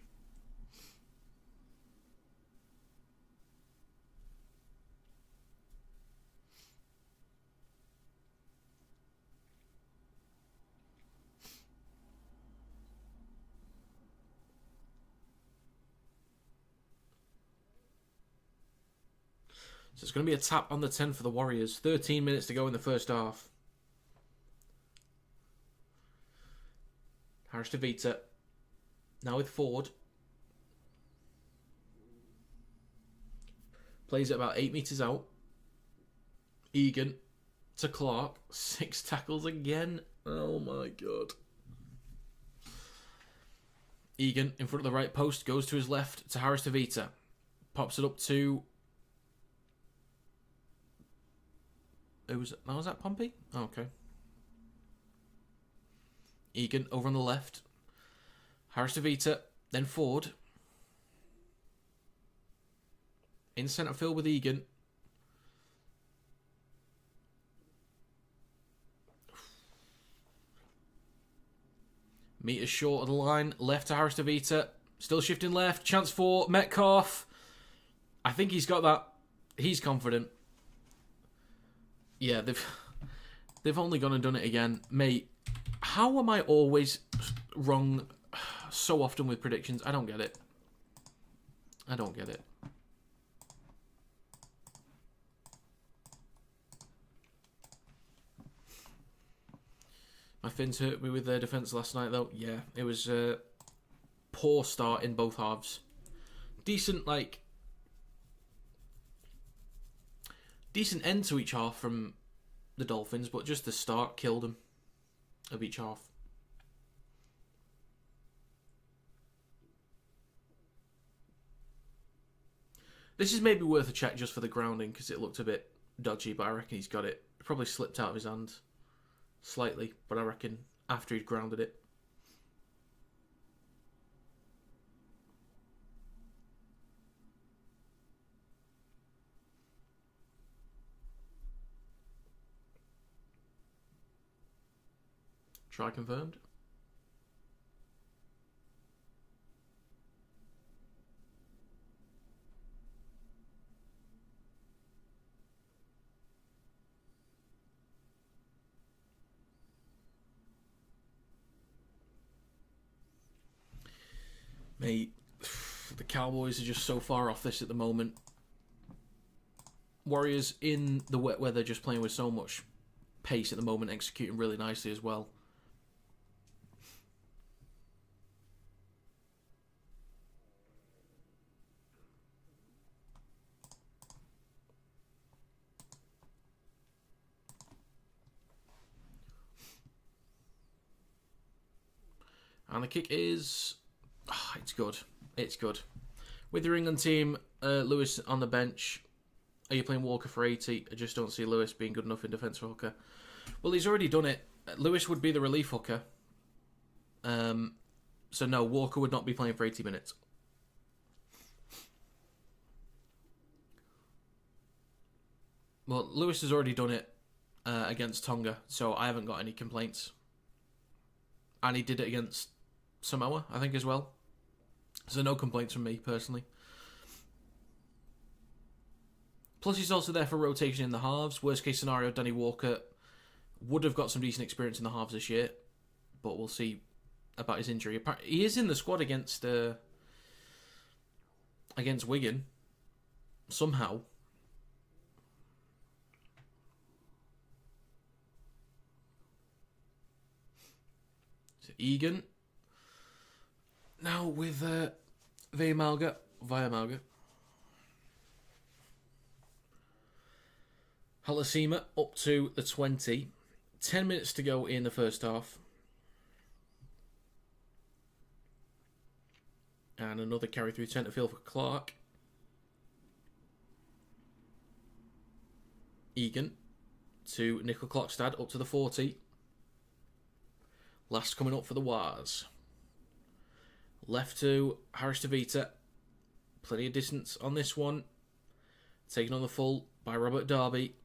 S1: So it's going to be a tap on the 10 for the Warriors. 13 minutes to go in the first half. Harris DeVita. Now with Ford. Plays it about 8 metres out. Egan to Clark. 6 tackles again. Oh my god. Egan in front of the right post. Goes to his left to Harris DeVita. Pops it up to... was that Pompey? Oh, okay. Egan over on the left. Harris DeVita, then Ford. In centre field with Egan. Meters short of the line. Left to Harris DeVita. Still shifting left. Chance for Metcalf. I think he's got that. He's confident. Yeah, they've only gone and done it again. Mate, how am I always wrong so often with predictions? I don't get it. I don't get it. My Finns hurt me with their defence last night, though. Yeah, it was a poor start in both halves. Decent end to each half from the Dolphins, but just the start killed them of each half. This is maybe worth a check just for the grounding because it looked a bit dodgy, but I reckon he's got it. It probably slipped out of his hand slightly, but I reckon after he'd grounded it. Try confirmed. Mate, the Cowboys are just so far off this at the moment. Warriors in the wet weather just playing with so much pace at the moment, executing really nicely as well. And the kick is... it's good. It's good. With your England team, Lewis on the bench. Are you playing Walker for 80? I just don't see Lewis being good enough in defence for hooker. Well, he's already done it. Lewis would be the relief hooker. So no, Walker would not be playing for 80 minutes. Well, Lewis has already done it against Tonga, so I haven't got any complaints. And he did it against Samoa, I think, as well. So no complaints from me, personally. Plus, he's also there for rotation in the halves. Worst case scenario, Danny Walker would have got some decent experience in the halves this year. But we'll see about his injury. He is in the squad against Wigan. Somehow. So Egan. Now with Via Malga. Halasima up to the 20. 10 minutes to go in the first half. And another carry through centre field for Clark. Egan to Nickel Clockstad up to the 40. Last coming up for the Wars. Left to Harris DeVita. Plenty of distance on this one. Taken on the full by Robert Darby.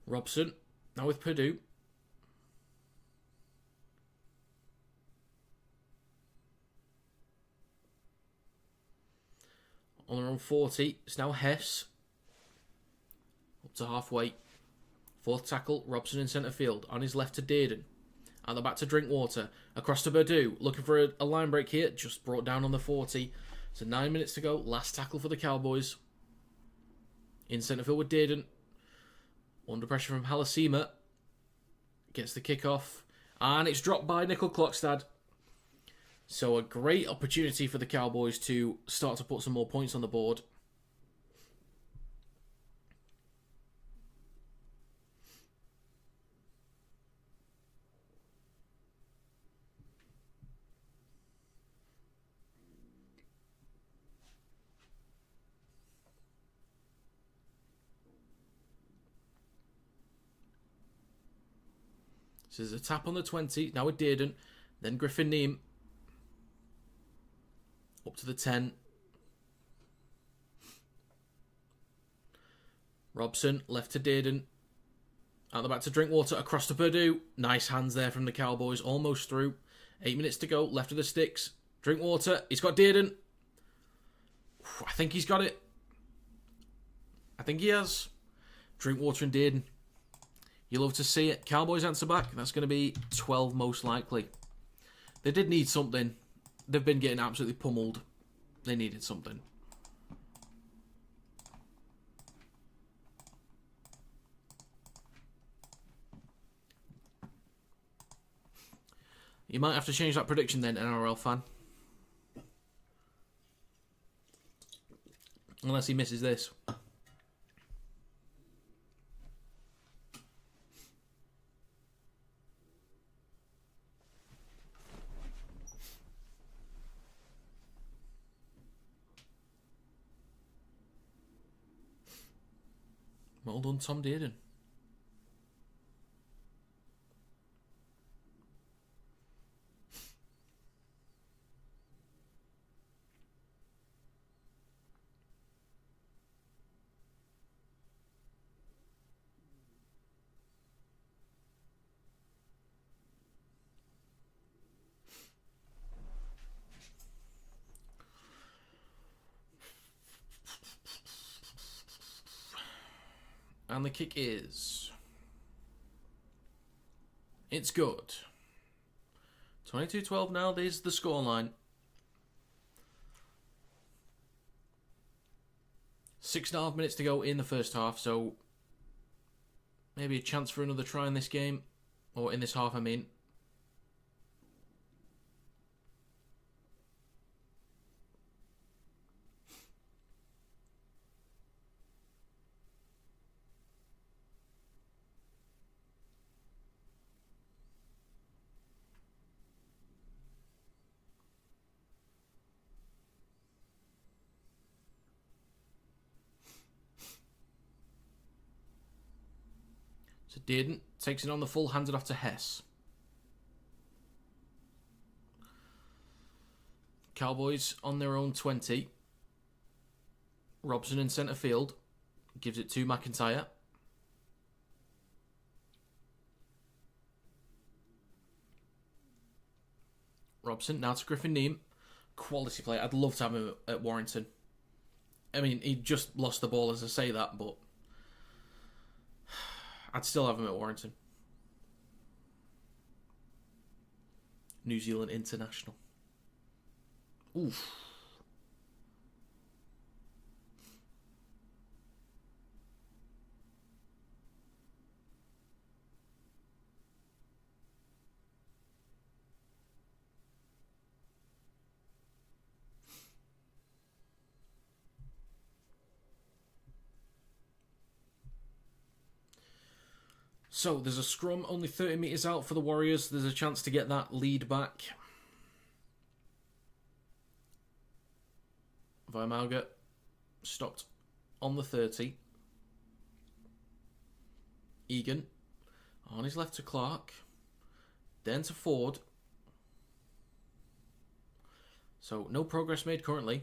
S1: Robson, now with Purdue. On their own 40, it's now Hess. Up to halfway. Fourth tackle, Robson in centre field. On his left to Dearden. At the back to Drinkwater. Across to Purdue. Looking for a line break here. Just brought down on the 40. So 9 minutes to go. Last tackle for the Cowboys. In centre field with Dearden. Under pressure from Halasima. Gets the kick off. And it's dropped by Nickel Clockstad. So a great opportunity for the Cowboys to start to put some more points on the board. So there's a tap on the 20. Now with Dearden. Then Griffin Neame. Up to the 10. Robson, left to Dearden. Out the back to Drinkwater, across to Purdue. Nice hands there from the Cowboys, almost through. 8 minutes to go, left of the sticks. Drinkwater, he's got Dearden. I think he's got it. I think he has. Drinkwater and Dearden. You love to see it. Cowboys answer back. That's going to be 12 most likely. They did need something. They've been getting absolutely pummeled. They needed something. You might have to change that prediction then, NRL fan. Unless he misses this. Well done, Tom Dearden. And the kick is... It's good. 22-12 now. There's the scoreline. 6.5 minutes to go in the first half, so maybe a chance for another try in this game. Or in this half, I mean. So Dearden takes it on the full, hands it off to Hess. Cowboys on their own 20. Robson in centre field. Gives it to McIntyre. Robson, now to Griffin Neame. Quality play. I'd love to have him at Warrington. I mean, he just lost the ball as I say that, but I'd still have him at Warrington. New Zealand international. Oof. So, there's a scrum only 30 metres out for the Warriors. There's a chance to get that lead back. Vaimaga stopped on the 30. Egan on his left to Clark. Then to Ford. So, no progress made currently.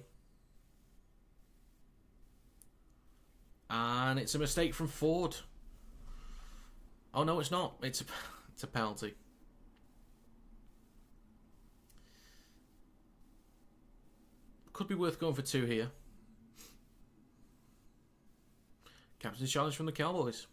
S1: And it's a mistake from Ford. Oh, no, it's not. It's a penalty. Could be worth going for 2 here. Captain's challenge from the Cowboys.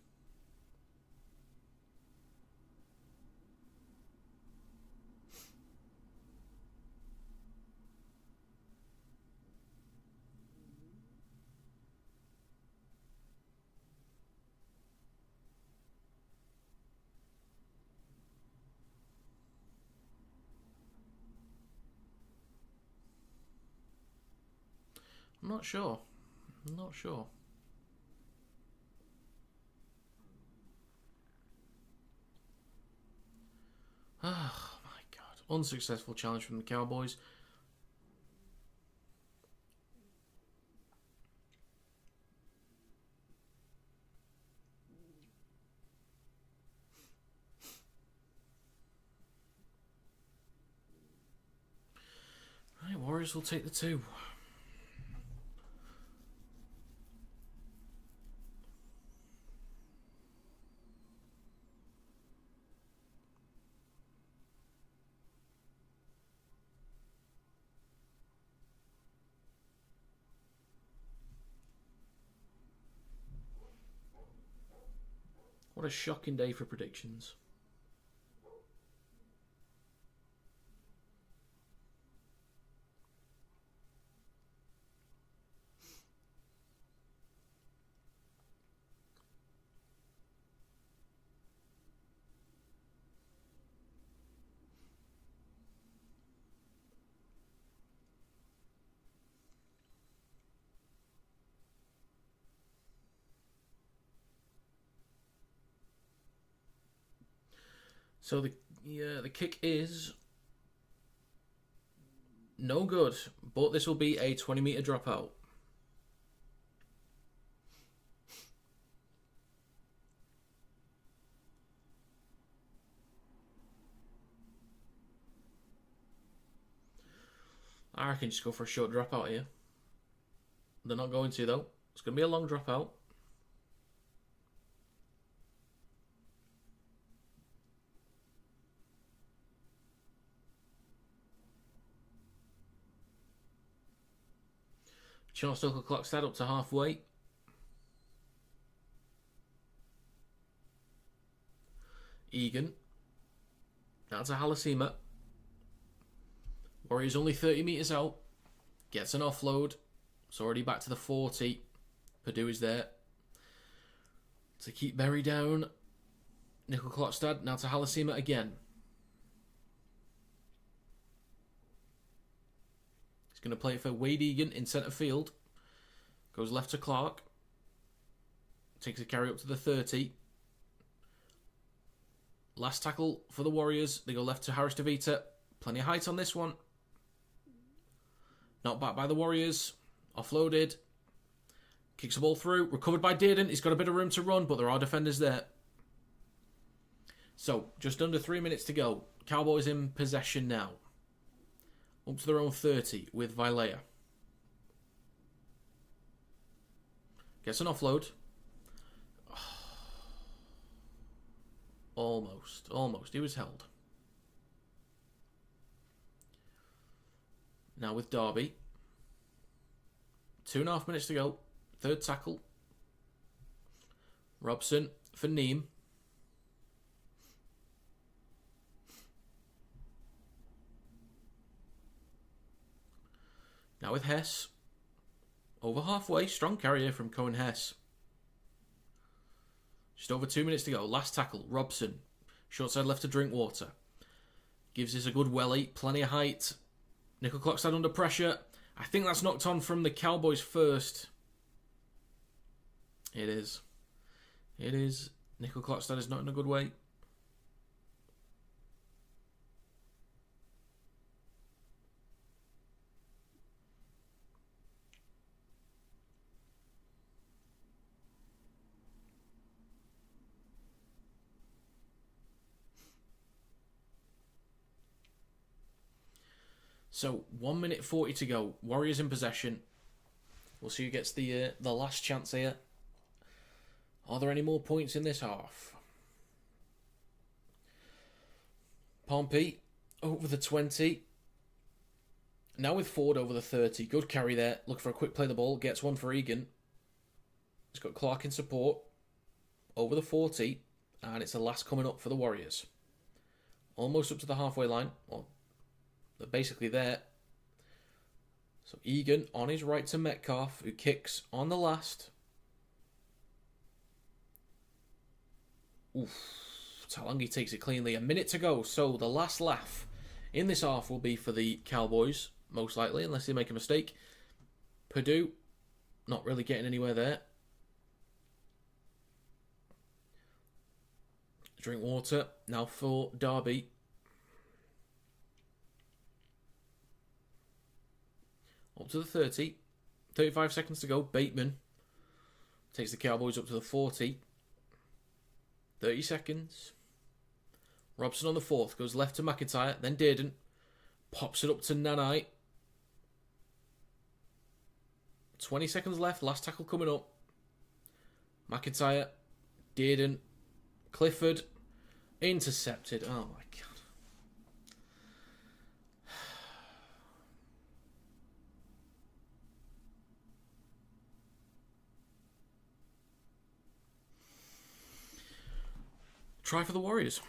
S1: I'm not sure. I'm not sure. Oh my god. Unsuccessful challenge from the Cowboys. Right, Warriors will take the 2. What a shocking day for predictions. So the kick is no good, but this will be a 20-metre dropout. I reckon just go for a short dropout here. They're not going to though. It's going to be a long dropout. Chance Stoker clocks that up to halfway. Egan. That's a Halasima. Warriors only 30 metres out. Gets an offload. It's already back to the 40. Purdue is there. To keep Berry down. Nickel Klokstad. Now to Halasima again. He's going to play it for Wade Egan in centre field. Goes left to Clark. Takes a carry up to the 30. Last tackle for the Warriors. They go left to Harris DeVita. Plenty of height on this one. Not back by the Warriors. Offloaded. Kicks the ball through. Recovered by Dearden. He's got a bit of room to run, but there are defenders there. So, just under 3 minutes to go. Cowboys in possession now. Up to their own 30 with Vilea. Gets an offload. Almost. He was held. Now with Derby. 2.5 minutes to go. Third tackle. Robson for Neem. Now with Hess. Over halfway. Strong carrier from Cohen Hess. Just over 2 minutes to go. Last tackle. Robson. Short side left to Drinkwater. Gives this a good welly. Plenty of height. Nickel Clockstad under pressure. I think that's knocked on from the Cowboys first. It is. Nickel Clockstad is not in a good way. So, 1 minute 40 to go. Warriors in possession. We'll see who gets the last chance here. Are there any more points in this half? Pompey over the 20. Now with Ford over the 30. Good carry there. Look for a quick play of the ball. Gets one for Egan. He's got Clark in support. Over the 40. And it's the last coming up for the Warriors. Almost up to the halfway line. Well, they're basically there. So Egan on his right to Metcalf, who kicks on the last. Oof. Talangi takes it cleanly. A minute to go. So the last laugh in this half will be for the Cowboys, most likely, unless they make a mistake. Purdue, not really getting anywhere there. Drinkwater, now for Derby. Up to the 30. 35 seconds to go. Bateman takes the Cowboys up to the 40. 30 seconds. Robson on the 4th. Goes left to McIntyre. Then Dearden. Pops it up to Nanai. 20 seconds left. Last tackle coming up. McIntyre. Dearden. Clifford. Intercepted. Oh my God. Try for the Warriors.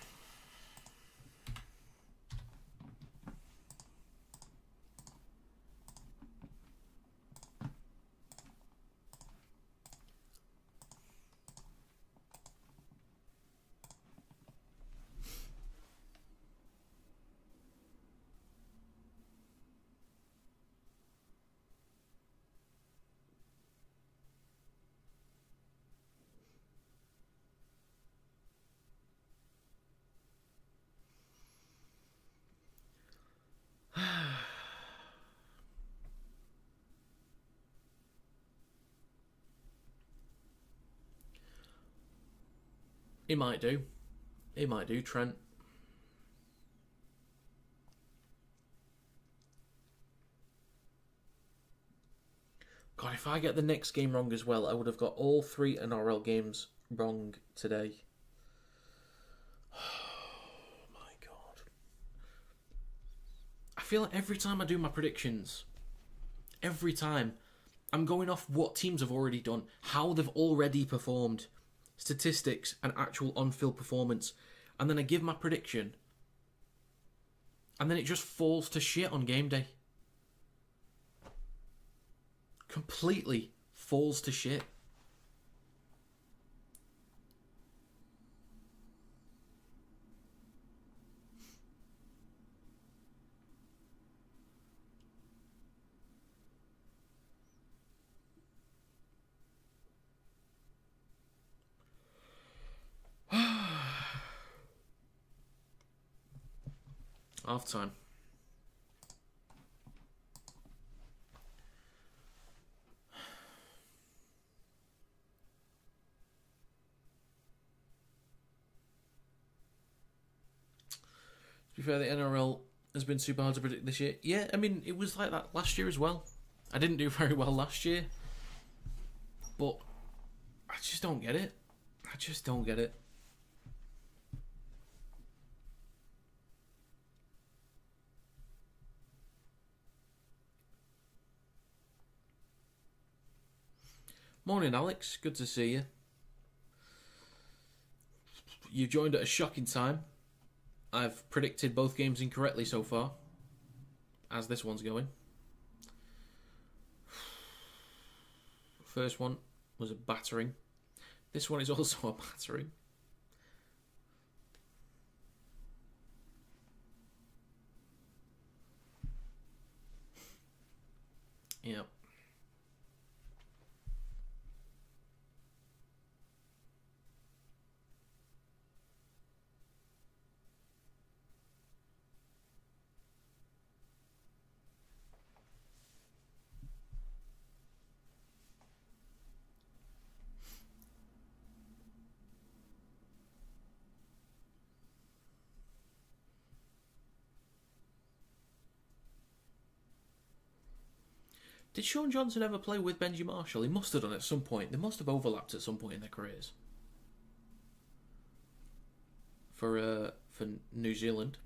S1: He might do. He might do, Trent. God, if I get the next game wrong as well, I would have got all 3 NRL games wrong today. Oh my God. I feel like every time I do my predictions, every time, I'm going off what teams have already done, how they've already performed. Statistics and actual on-field performance, and then I give my prediction, and then it just falls to shit on game day. Completely falls to shit. Half time. To be fair, the NRL has been super hard to predict this year. Yeah, I mean, it was like that last year as well. I didn't do very well last year. But I just don't get it. I just don't get it. Morning, Alex. Good to see you. You joined at a shocking time. I've predicted both games incorrectly so far, as this one's going. First one was a battering. This one is also a battering. Yep. Did Sean Johnson ever play with Benji Marshall? He must have done at some point. They must have overlapped at some point in their careers. For New Zealand.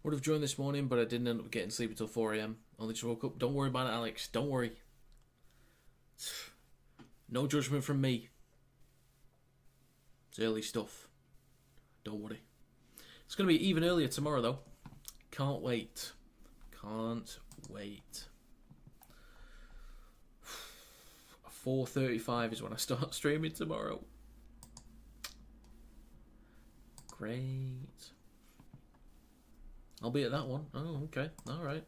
S1: Would have joined this morning, but I didn't end up getting sleep until 4 a.m. Only just woke up. Don't worry about it, Alex. Don't worry. No judgment from me. It's early stuff. Don't worry. It's going to be even earlier tomorrow, though. Can't wait. Can't wait. 4:35 is when I start streaming tomorrow. Great. I'll be at that one. Oh, okay. All right.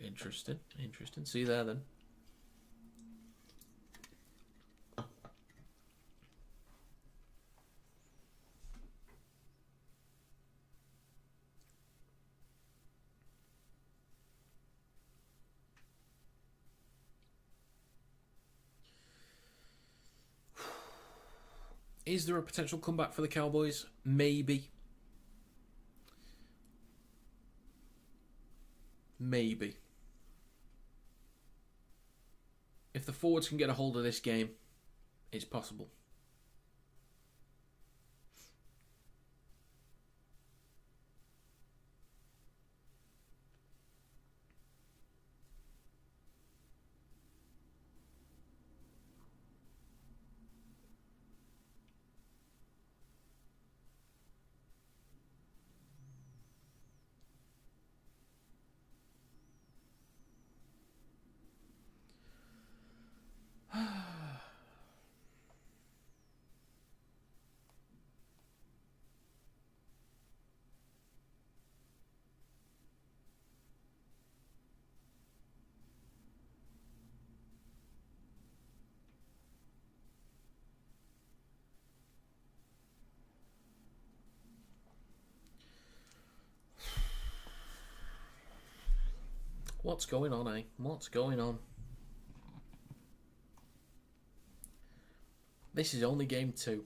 S1: Interesting. Interesting. See you there then. Is there a potential comeback for the Cowboys? Maybe. Maybe. If the forwards can get a hold of this game, it's possible. What's going on, eh? What's going on? This is only game 2.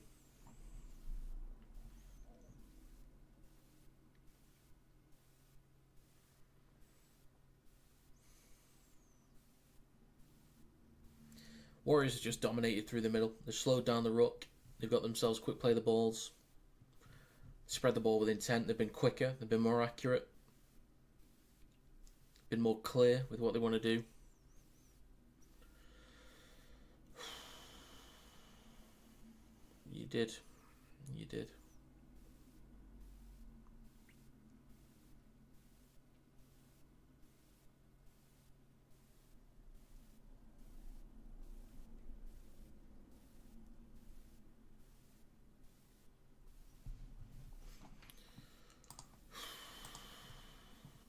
S1: Warriors have just dominated through the middle. They've slowed down the ruck. They've got themselves quick play the balls. Spread the ball with intent. They've been quicker. They've been more accurate. Been more clear with what they want to do. You did. You did.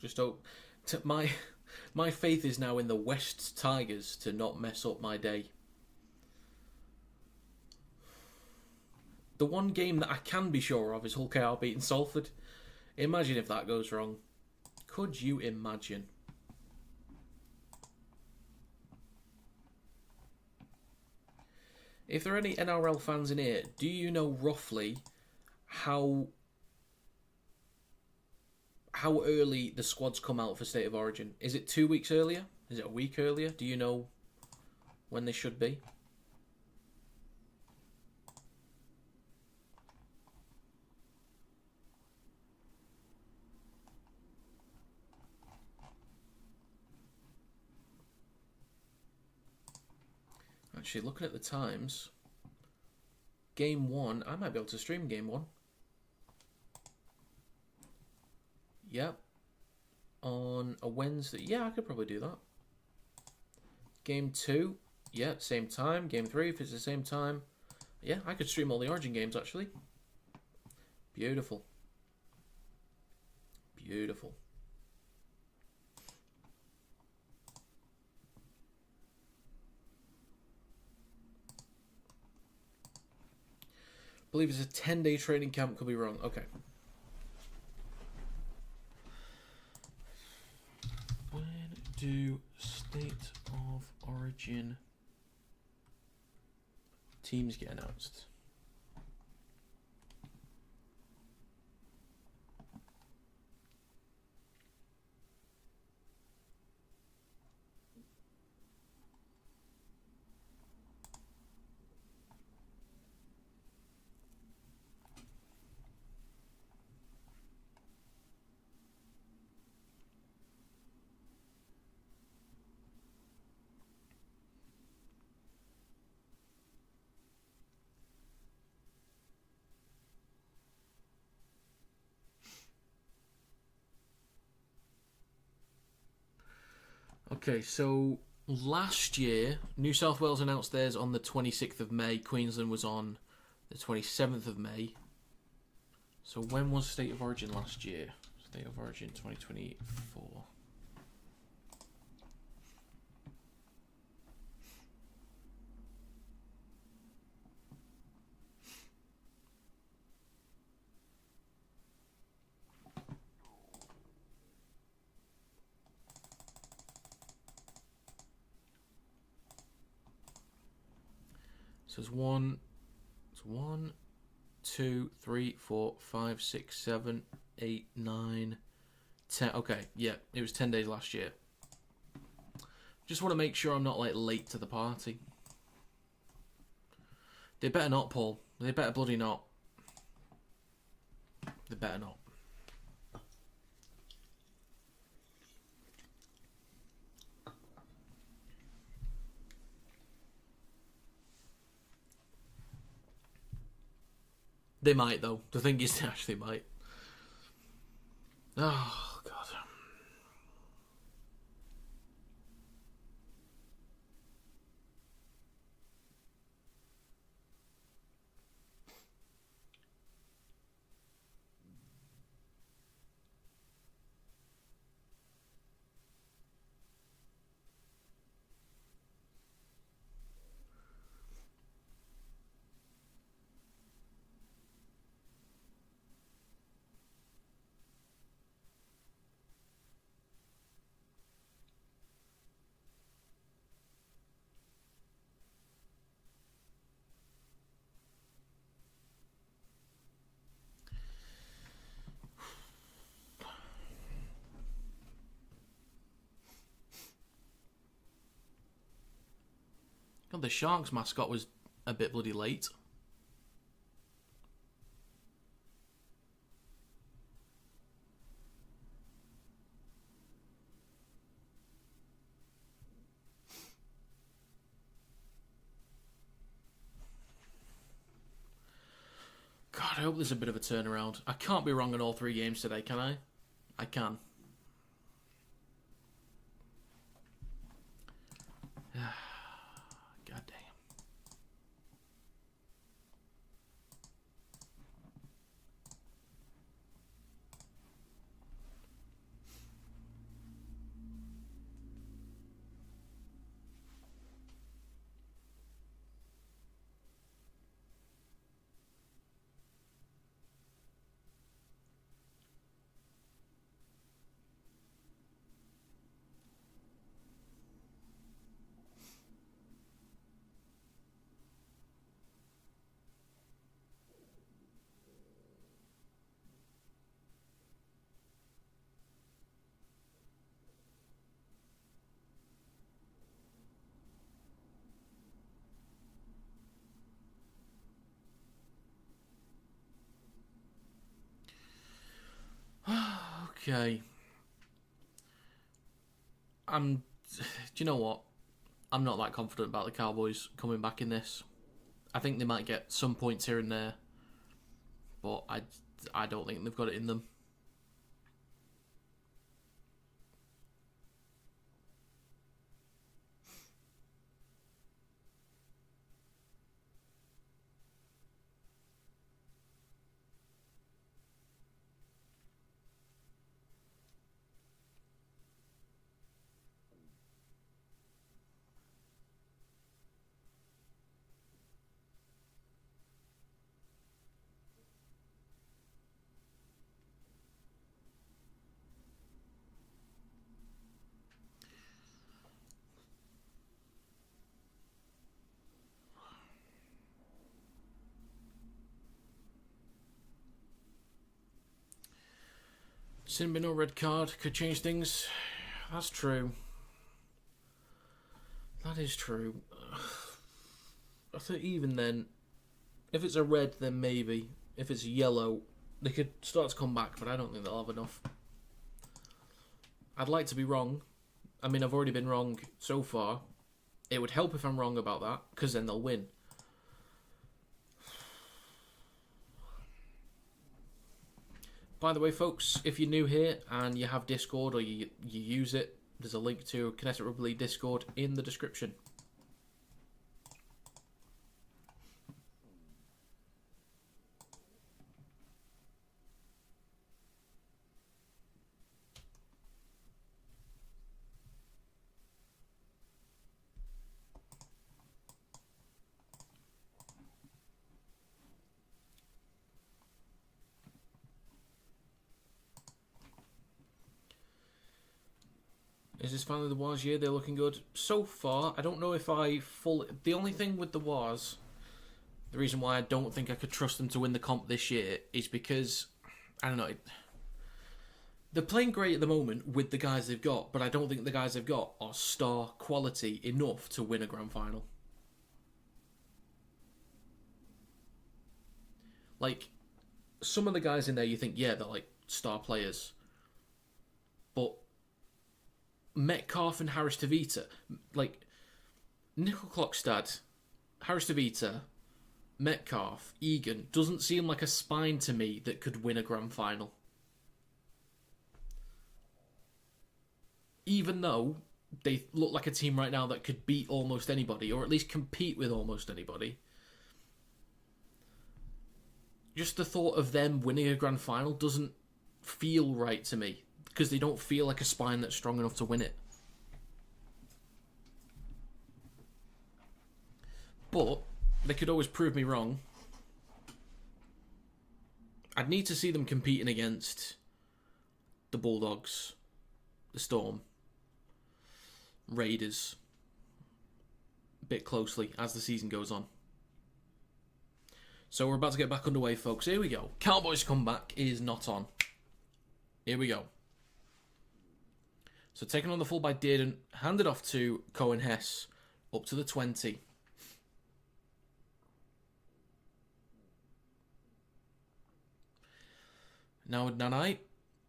S1: Just hope. My faith is now in the West Tigers to not mess up my day. The one game that I can be sure of is Hull KR beating Salford. Imagine if that goes wrong. Could you imagine? If there are any NRL fans in here, do you know roughly how early the squads come out for State of Origin? Is it 2 weeks earlier? Is it a week earlier? Do you know when they should be? Actually, looking at the times, Game 1, I might be able to stream Game 1. Yep. On a Wednesday. Yeah, I could probably do that. Game 2, yeah, same time. Game 3, if it's the same time. Yeah, I could stream all the Origin games, actually. Beautiful. Beautiful. I believe it's a 10-day training camp. Could be wrong. Okay. When do State of Origin teams get announced? Okay, so last year, New South Wales announced theirs on the 26th of May. Queensland was on the 27th of May. So when was State of Origin last year? State of Origin 2024. So it's 1, 2, 3, 4, 5, 6, 7, 8, 9, 10. Okay, yeah, it was 10 days last year. Just want to make sure I'm not like late to the party. They better not, Paul. They better bloody not. They better not. They might, though. The thing is, they actually might. Oh, God. God, the Sharks mascot was a bit bloody late. God, I hope there's a bit of a turnaround. I can't be wrong in all 3 games today, can I? I can. God damn. Okay. Do you know what? I'm not that confident about the Cowboys coming back in this. I think they might get some points here and there, but I don't think they've got it in them. Cinema no red card could change things. That's true. That is true. I think even then, if it's a red, then maybe. If it's a yellow, they could start to come back, but I don't think they'll have enough. I'd like to be wrong. I mean, I've already been wrong so far. It would help if I'm wrong about that, because then they'll win. By the way, folks, if you're new here and you have Discord or you use it, there's a link to Kinetic Rugby League Discord in the description. Is this finally the Wars year? They're looking good. So far, I don't know if I fully... The only thing with the Wars, the reason why I don't think I could trust them to win the comp this year is because, I don't know, they're playing great at the moment with the guys they've got, but I don't think the guys they've got are star quality enough to win a grand final. Like, some of the guys in there you think, yeah, they're like star players. But Metcalf and Harris Tavita, like Nickel Clockstad, Harris Tavita, Metcalf, Egan, doesn't seem like a spine to me that could win a grand final. Even though they look like a team right now that could beat almost anybody, or at least compete with almost anybody. Just the thought of them winning a grand final doesn't feel right to me, because they don't feel like a spine that's strong enough to win it. But they could always prove me wrong. I'd need to see them competing against the Bulldogs, the Storm, Raiders a bit closely as the season goes on. So we're about to get back underway, folks. Here we go. Cowboys comeback is not on. Here we go. So taken on the full by Dearden, handed off to Cohen Hess, up to the 20. Now with Nanai,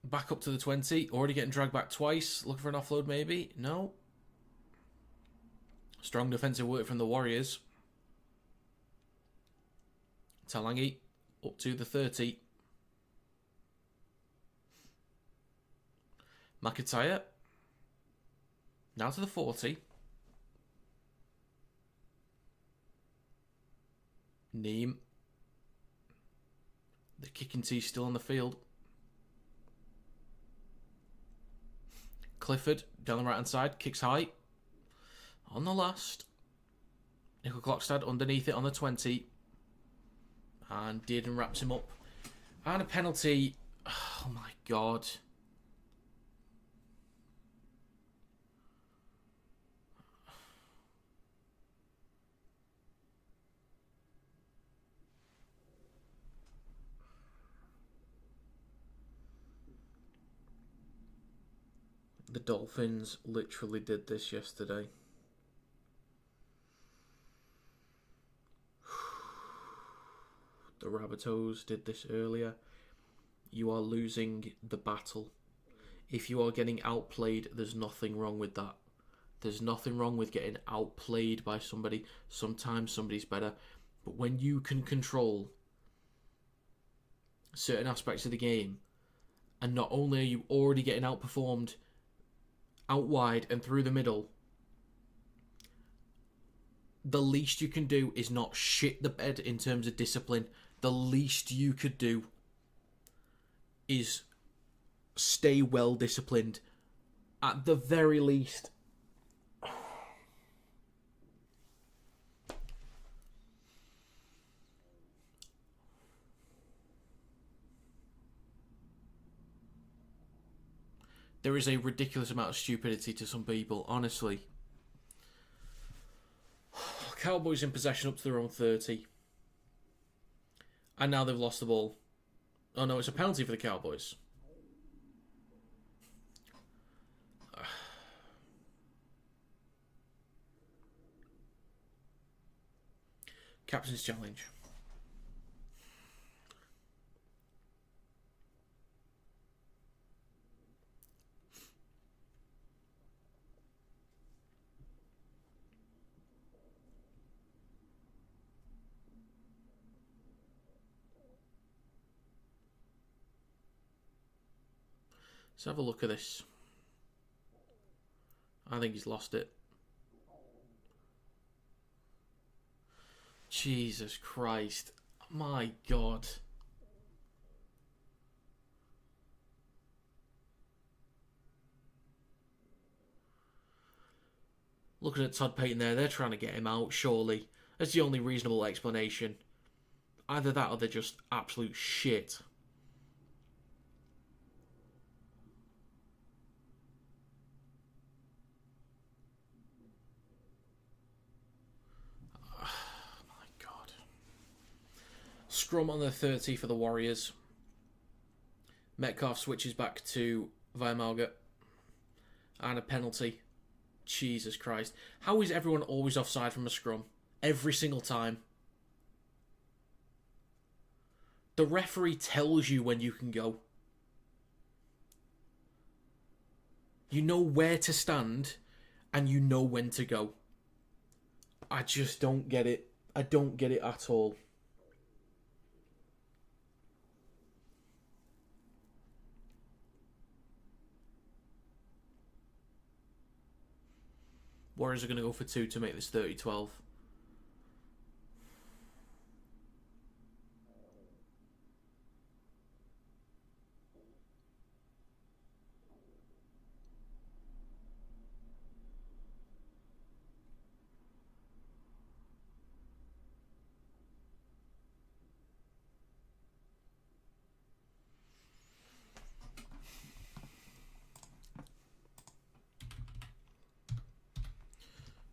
S1: back up to the 20, already getting dragged back twice, looking for an offload maybe? No. Strong defensive work from the Warriors. Talangi, up to the 30. McIntyre, now to the 40. Neem. The kicking tee still on the field. Clifford, down the right hand side, kicks high. On the last. Nickel Clockstad underneath it on the 20. And Dearden wraps him up. And a penalty. Oh my god. The Dolphins literally did this yesterday. The Rabbitohs did this earlier. You are losing the battle If you are getting outplayed, there's nothing wrong with that. There's nothing wrong with getting outplayed by somebody. Sometimes somebody's better. But when you can control certain aspects of the game, and not only are you already getting outperformed out wide and through the middle, the least you can do is not shit the bed in terms of discipline. The least you could do is stay well disciplined. At the very least. There is a ridiculous amount of stupidity to some people, honestly. Cowboys in possession up to their own 30. And now they've lost the ball. Oh no, it's a penalty for the Cowboys. Captain's challenge. Let's have a look at this. I think he's lost it. Jesus Christ. My God. Looking at Todd Payton there, they're trying to get him out, surely. That's the only reasonable explanation. Either that or they're just absolute shit. Scrum on the 30 for the Warriors. Metcalf switches back to Vaimalga. And a penalty. Jesus Christ. How is everyone always offside from a scrum? Every single time. The referee tells you when you can go. You know where to stand and you know when to go. I just don't get it. I don't get it at all. Warriors are going to go for 2 to make this 30-12.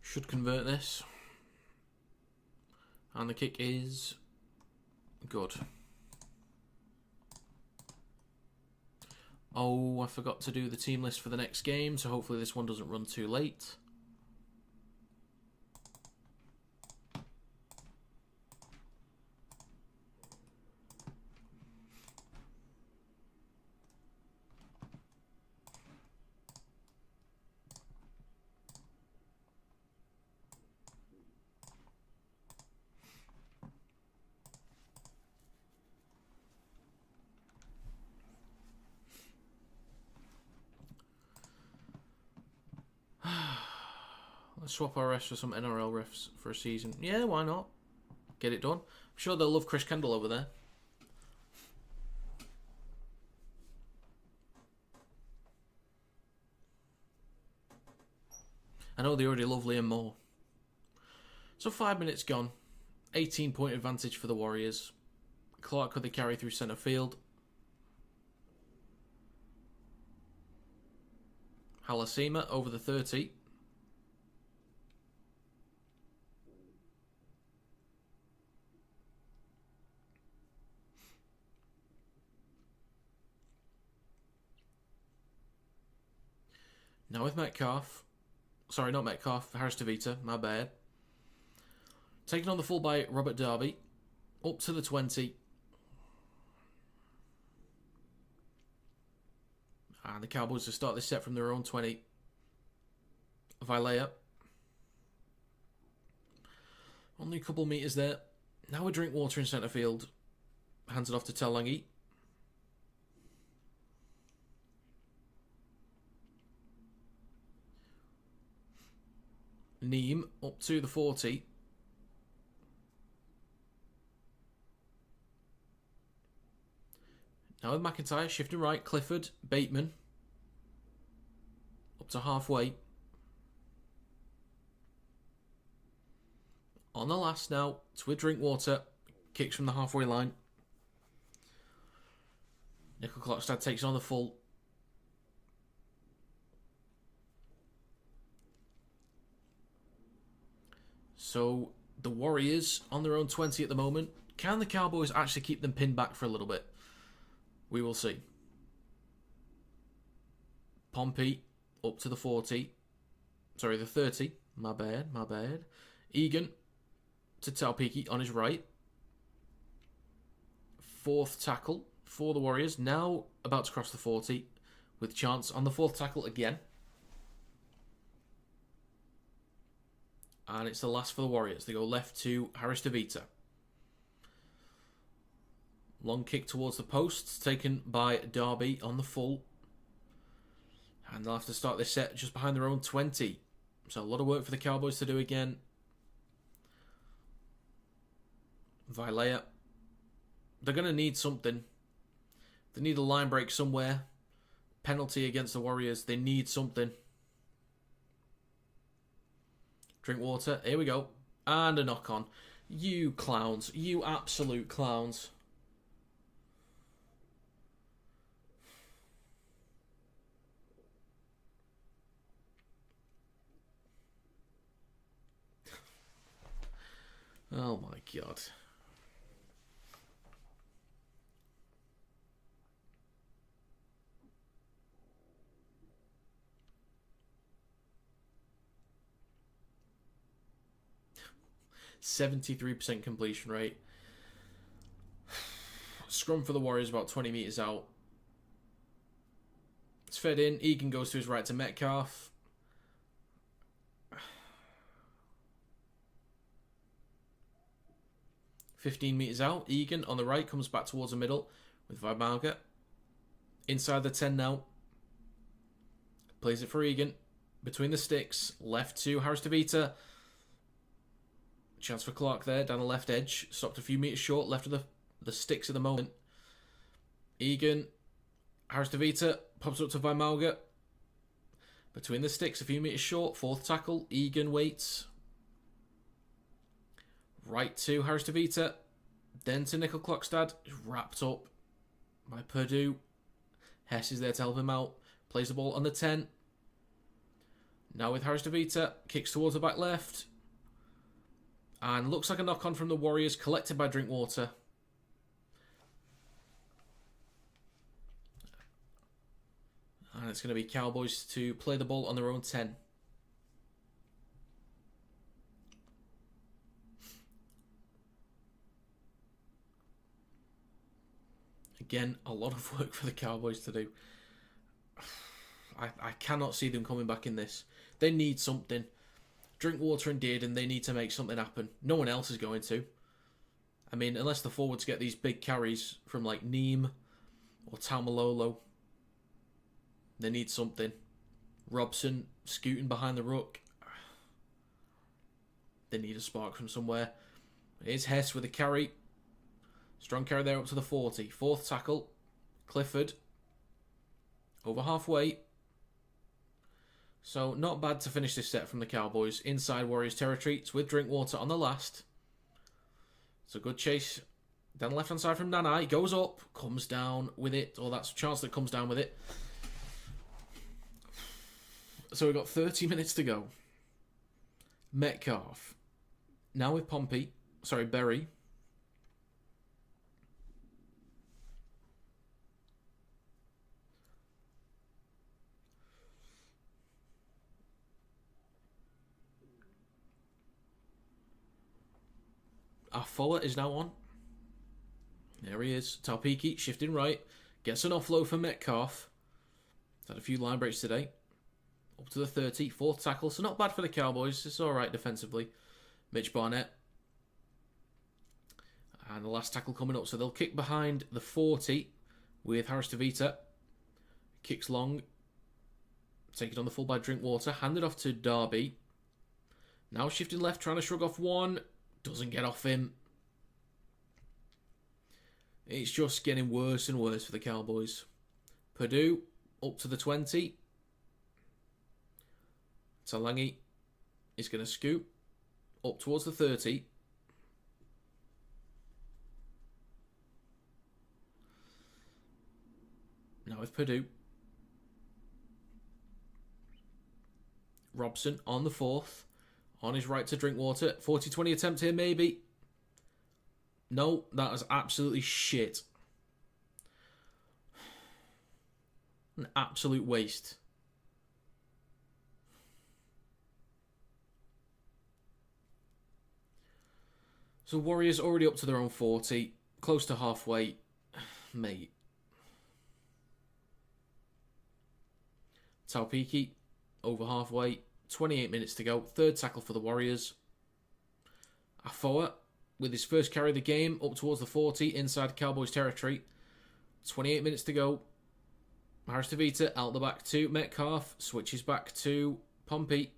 S1: Should convert this. And the kick is good. Oh, I forgot to do the team list for the next game, so hopefully this one doesn't run too late. Let's swap our refs for some NRL refs for a season. Yeah, why not? Get it done. I'm sure they'll love Chris Kendall over there. I know they already love Liam Moore. So 5 minutes gone. 18-point advantage for the Warriors. Clark could they carry through centre field. Halasima over the 30. Now with Metcalf. Sorry, not Metcalf. Harris Tavita. My bad. Taken on the full by Robert Darby. Up to the 20. And the Cowboys to start this set from their own 20. Vilea. Only a couple metres there. Now we drink water in centre field. Hands it off to Talangi. Neem up to the 40. Now with McIntyre, shifting right, Clifford, Bateman. Up to halfway. On the last now, it's with Drinkwater. Kicks from the halfway line. Nickel Klokstad takes on the full. So the Warriors on their own 20 at the moment. Can the Cowboys actually keep them pinned back for a little bit? We will see. Pompey up to the 40. Sorry, the 30. My bad. Egan to Taupiki on his right. Fourth tackle for the Warriors. Now about to cross the 40 with chance on the fourth tackle again. And it's the last for the Warriors. They go left to Harris DeVita. Long kick towards the posts, taken by Derby on the full. And they'll have to start this set just behind their own 20. So a lot of work for the Cowboys to do again. Vilea. They're going to need something. They need a line break somewhere. Penalty against the Warriors. They need something. Drinkwater. Here we go. And a knock on. You clowns. You absolute clowns. Oh my God. %73% completion rate. Scrum for the Warriors about 20 metres out. It's fed in. Egan goes to his right to Metcalf. $15 metres out. Egan on the right comes back towards the middle with Vibauga. Inside the 10 now. Plays it for Egan. Between the sticks. Left to Harris DeVita. Chance for Clark there, down the left edge. Stopped a few metres short, left of the sticks at the moment. Egan, Harris DeVita, pops up to Vimauga. Between the sticks, a few metres short. Fourth tackle, Egan waits. Right to Harris DeVita. Then to Nickel Klokstad. Wrapped up by Purdue. Hess is there to help him out. Plays the ball on the 10. Now with Harris DeVita. Kicks towards the back left. And looks like a knock-on from the Warriors, collected by Drinkwater. And it's going to be Cowboys to play the ball on their own 10. Again, a lot of work for the Cowboys to do. I cannot see them coming back in this. They need something. Drinkwater and Dearden, they need to make something happen. No one else is going to. I mean, unless the forwards get these big carries from like Neem or Taumalolo, they need something. Robson scooting behind the ruck. They need a spark from somewhere. Here's Hess with a carry. Strong carry there up to the 40. Fourth tackle. Clifford. Over halfway. So, not bad to finish this set from the Cowboys. Inside Warriors territory. It's with Drinkwater on the last. It's a good chase. Down the left-hand side from Nanai. Goes up. Comes down with it. Or that's a chance that comes down with it. So, we've got 30 minutes to go. Metcalf. Now with Pompey. Sorry, Berry. Afoa is now on. There he is. Taupiki shifting right. Gets an offload for Metcalf. Had a few line breaks today. Up to the 30, fourth tackle. So not bad for the Cowboys. It's all right defensively. Mitch Barnett. And the last tackle coming up. So they'll kick behind the 40 with Harris DeVita. Kicks long. Taken on the full by Drinkwater. Handed off to Darby. Now shifting left, trying to shrug off one. Doesn't get off him. It's just getting worse and worse for the Cowboys. Purdue up to the 20. Talangi is going to scoop up towards the 30. Now with Purdue. Robson on the 4th. On his right to Drinkwater. 40-20 attempt here, maybe. No, that is absolutely shit. An absolute waste. So Warriors already up to their own 40. Close to halfway. Mate. Taupiki over halfway. 28 minutes to go. Third tackle for the Warriors. Afoa with his first carry of the game up towards the 40 inside Cowboys territory. 28 minutes to go. Harris DeVita out the back to Metcalf. Switches back to Pompey.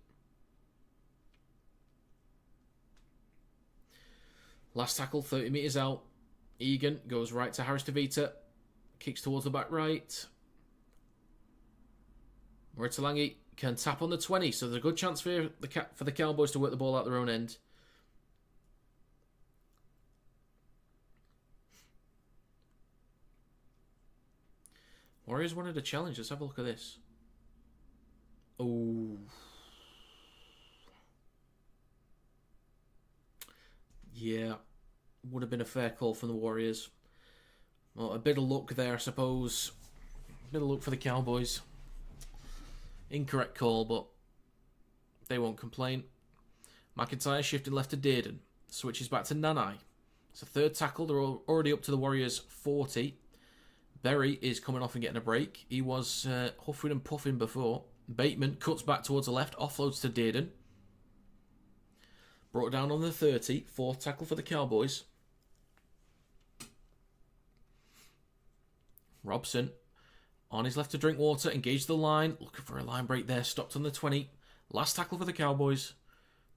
S1: Last tackle 30 metres out. Egan goes right to Harris DeVita. Kicks towards the back right. Moritalangi can tap on the 20, so there's a good chance for the Cowboys to work the ball out their own end. Warriors wanted a challenge. Let's have a look at this. Oh. Yeah. Would have been a fair call from the Warriors. Well, a bit of luck there, I suppose. A bit of luck for the Cowboys. Incorrect call, but they won't complain. McIntyre shifting left to Dearden. Switches back to Nanai. It's a third tackle. They're already up to the Warriors' 40. Berry is coming off and getting a break. He was huffing and puffing before. Bateman cuts back towards the left. Offloads to Dearden. Brought down on the 30. Fourth tackle for the Cowboys. Robson on his left to Drinkwater. Engaged the line. Looking for a line break there. Stopped on the 20. Last tackle for the Cowboys.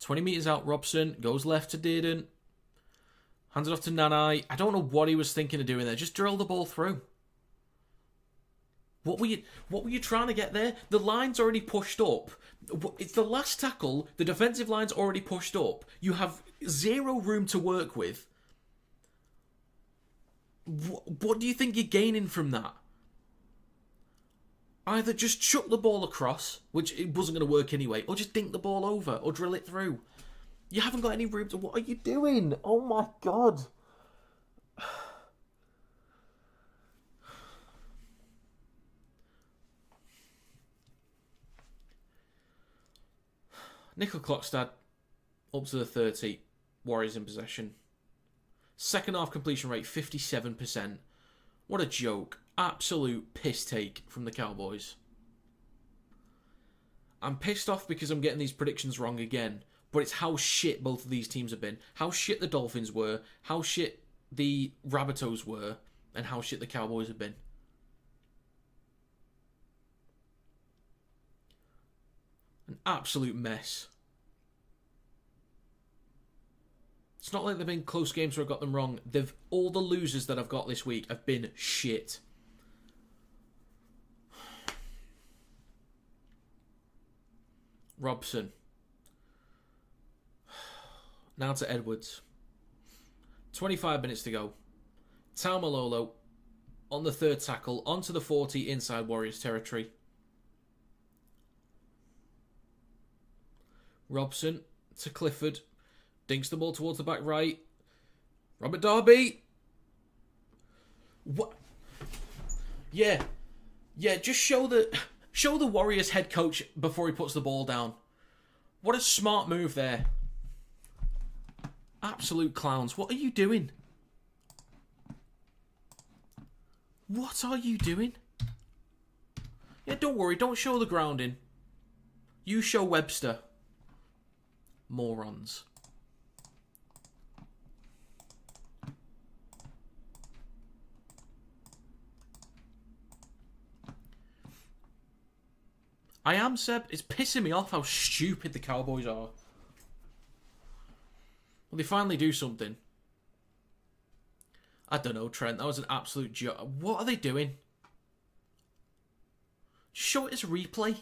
S1: 20 metres out. Robson goes left to Dearden. Hands it off to Nanai. I don't know what he was thinking of doing there. Just drill the ball through. What were you trying to get there? The line's already pushed up. It's the last tackle. The defensive line's already pushed up. You have zero room to work with. What do you think you're gaining from that? Either just chuck the ball across, which it wasn't going to work anyway, or just dink the ball over, or drill it through. You haven't got any room to... What are you doing? Oh my God. Nickel Clockstad up to the 30. Warriors in possession. Second half completion rate 57%. What a joke. Absolute piss take from the Cowboys. I'm pissed off because I'm getting these predictions wrong again. But it's how shit both of these teams have been. How shit the Dolphins were. How shit the Rabbitohs were. And how shit the Cowboys have been. An absolute mess. It's not like they've been close games where I've got them wrong. All the losers that I've got this week have been shit. Robson. Now to Edwards. 25 minutes to go. Taumalolo on the third tackle. Onto the 40 inside Warriors territory. Robson to Clifford. Dinks the ball towards the back right. Robert Darby. What? Yeah. Yeah, just show the Warriors head coach before he puts the ball down. What a smart move there. Absolute clowns. What are you doing? What are you doing? Yeah, don't worry. Don't show the grounding. You show Webster. Morons. I am, Seb. It's pissing me off how stupid the Cowboys are. Well, they finally do something. I don't know, Trent. That was an absolute joke. What are they doing? Show it as a replay.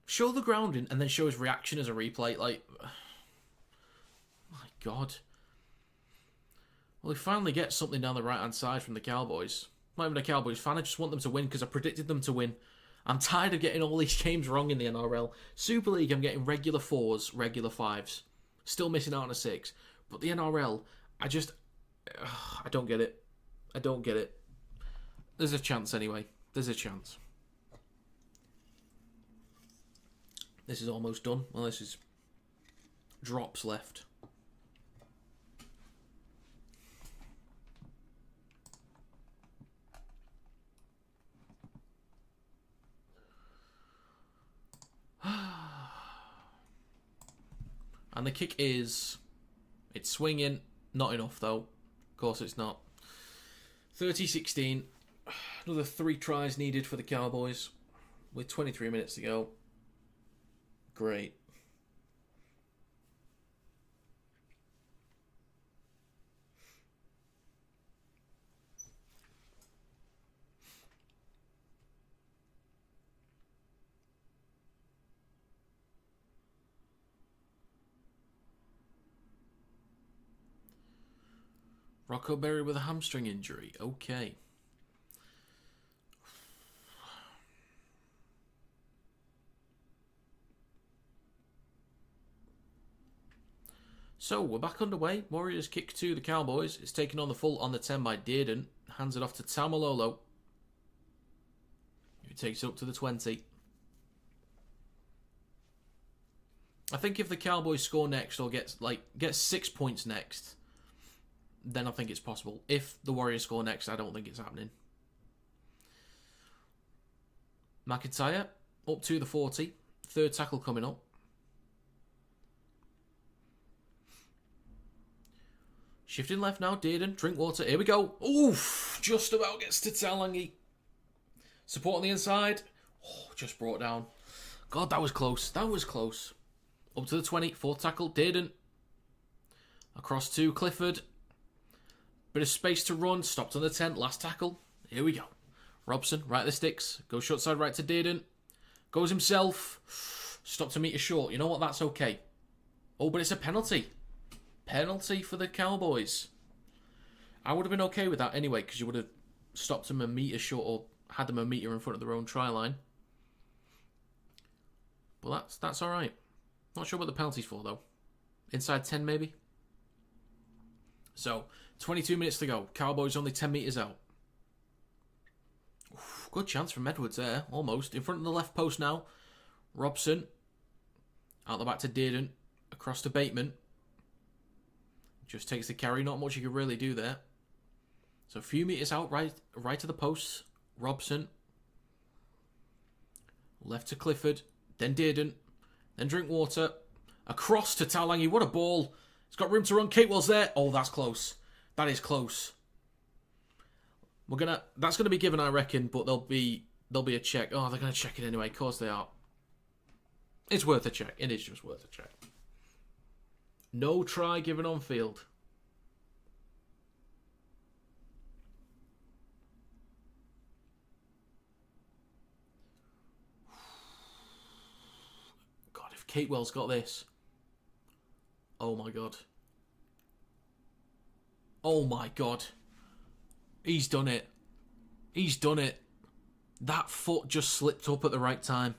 S1: Show the grounding and then show his reaction as a replay. Like, my God. Well, he finally gets something down the right-hand side from the Cowboys. I'm not even a Cowboys fan. I just want them to win because I predicted them to win. I'm tired of getting all these games wrong in the NRL. Super League, I'm getting regular 4s, regular 5s. Still missing out on a 6. But the NRL, I don't get it. I don't get it. There's a chance anyway. There's a chance. This is almost done. Well, this is drops left. And the kick is... It's swinging. Not enough, though. Of course it's not. 30-16. Another 3 tries needed for the Cowboys. With 23 minutes to go. Great. Rocco Berry with a hamstring injury. Okay. So, we're back underway. Warriors kick to the Cowboys. It's taken on the full on the 10 by Dearden. Hands it off to Tamalolo. Who takes it up to the 20. I think if the Cowboys score next or get 6 points next, then I think it's possible. If the Warriors score next, I don't think it's happening. McIntyre up to the 40. Third tackle coming up. Shifting left now, Dearden. Drinkwater. Here we go. Oof! Just about gets to Talangi. Support on the inside. Oh, just brought down. God, that was close. That was close. Up to the 20. Fourth tackle, Dearden. Across to Clifford. Bit of space to run. Stopped on the 10. Last tackle. Here we go. Robson, right at the sticks. Goes short side right to Dearden. Goes himself. Stopped a metre short. You know what? That's okay. Oh, but it's a penalty. Penalty for the Cowboys. I would have been okay with that anyway, because you would have stopped them a metre short or had them a metre in front of their own try line. But that's alright. Not sure what the penalty's for, though. Inside 10, maybe? So, 22 minutes to go. Cowboys only 10 metres out. Oof, good chance from Edwards there, almost. In front of the left post now. Robson. Out the back to Dearden. Across to Bateman. Just takes the carry. Not much you can really do there. So a few metres out, right to the post. Robson. Left to Clifford. Then Dearden. Then Drinkwater. Across to Talangi. What a ball. He's got room to run. Catewell's there. Oh, that's close. That is close. That's gonna be given, I reckon, but there'll be a check. Oh, they're gonna check it anyway. Of course they are. It's worth a check. It is just worth a check. No try given on field. God, if Catewell's got this. Oh my God. Oh my God. He's done it. He's done it. That foot just slipped up at the right time.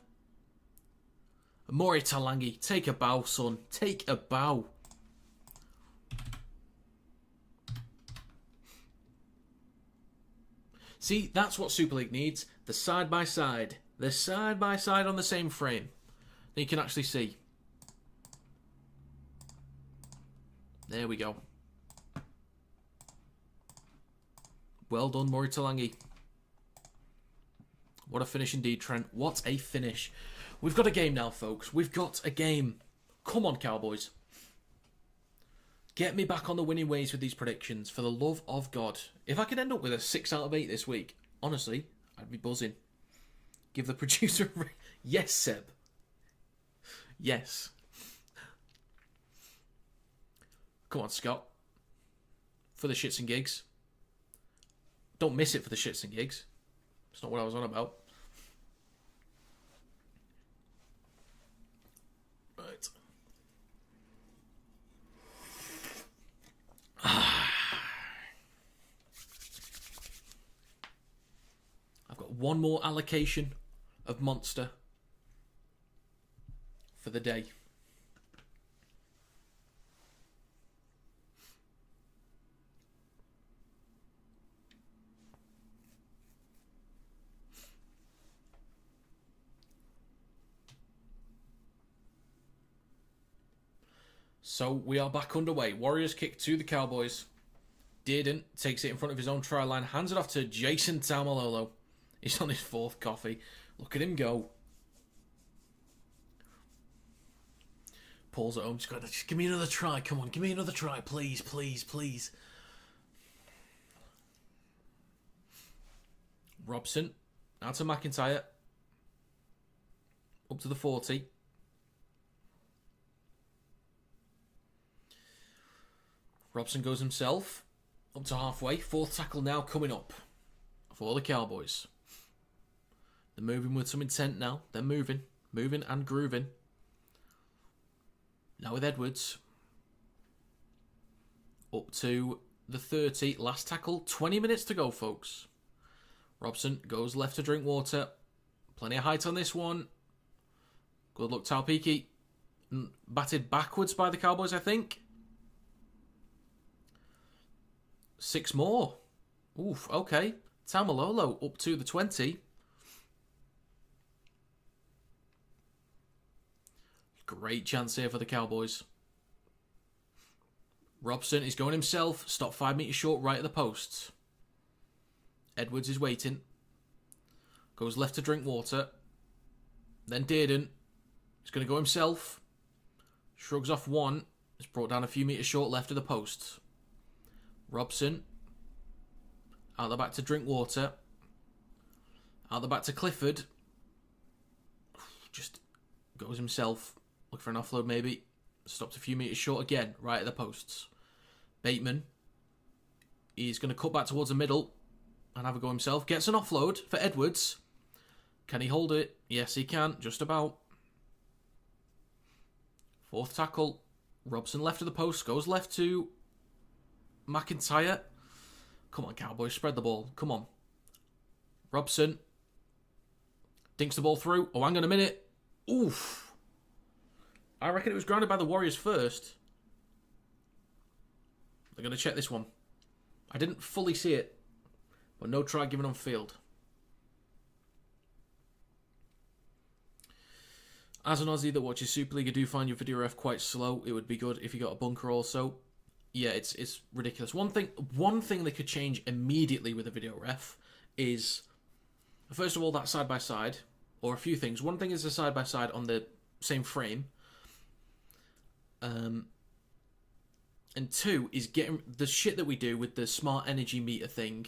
S1: Mori Talangi, take a bow, son. Take a bow. See, that's what Super League needs. The side-by-side. The side-by-side on the same frame. Then you can actually see. There we go. Well done, Mori Talangi. What a finish indeed, Trent. What a finish. We've got a game now, folks. We've got a game. Come on, Cowboys. Get me back on the winning ways with these predictions, for the love of God. If I could end up with a 6 out of 8 this week, honestly, I'd be buzzing. Give the producer a yes, Seb. Yes. Come on, Scott. For the shits and gigs. Don't miss it for the shits and gigs. It's not what I was on about. Right. I've got one more allocation of Monster for the day. So we are back underway. Warriors kick to the Cowboys. Dearden takes it in front of his own try line, hands it off to Jason Taumalolo. He's on his 4th coffee. Look at him go. Paul's at home. Just give me another try. Come on, give me another try. Please, please, please. Robson. Out to McIntyre. Up to the 40. Robson goes himself. Up to halfway. 4th tackle now coming up for the Cowboys. They're moving with some intent now. They're moving. Moving and grooving. Now with Edwards. Up to the 30. Last tackle. 20 minutes to go, folks. Robson goes left to drink water. Plenty of height on this one. Good luck, Taupiki. Batted backwards by the Cowboys, I think. 6 more. Oof, okay. Taumalolo up to the 20. Great chance here for the Cowboys. Robson is going himself. Stop 5 metres short right at the posts. Edwards is waiting. Goes left to drink water. Then Dearden. He's going to go himself. Shrugs off 1. It's brought down a few metres short left of the posts. Robson. Out the back to drink water. Out the back to Clifford. Just goes himself. Look for an offload maybe. Stopped a few metres short again, right at the posts. Bateman. He's going to cut back towards the middle and have a go himself. Gets an offload for Edwards. Can he hold it? Yes, he can. Just about. 4th tackle. Robson left of the post. Goes left to McIntyre. Come on, Cowboys. Spread the ball. Come on. Robson. Dinks the ball through. Oh, hang on a minute. Oof. I reckon it was grounded by the Warriors first. They're going to check this one. I didn't fully see it, but no try given on field. As an Aussie that watches Super League, I do find your video ref quite slow. It would be good if you got a bunker also. Yeah, it's ridiculous. One thing they could change immediately with a video ref is, first of all, that side-by-side, or a few things. One thing is the side-by-side on the same frame. And 2 is getting the shit that we do with the smart energy meter thing.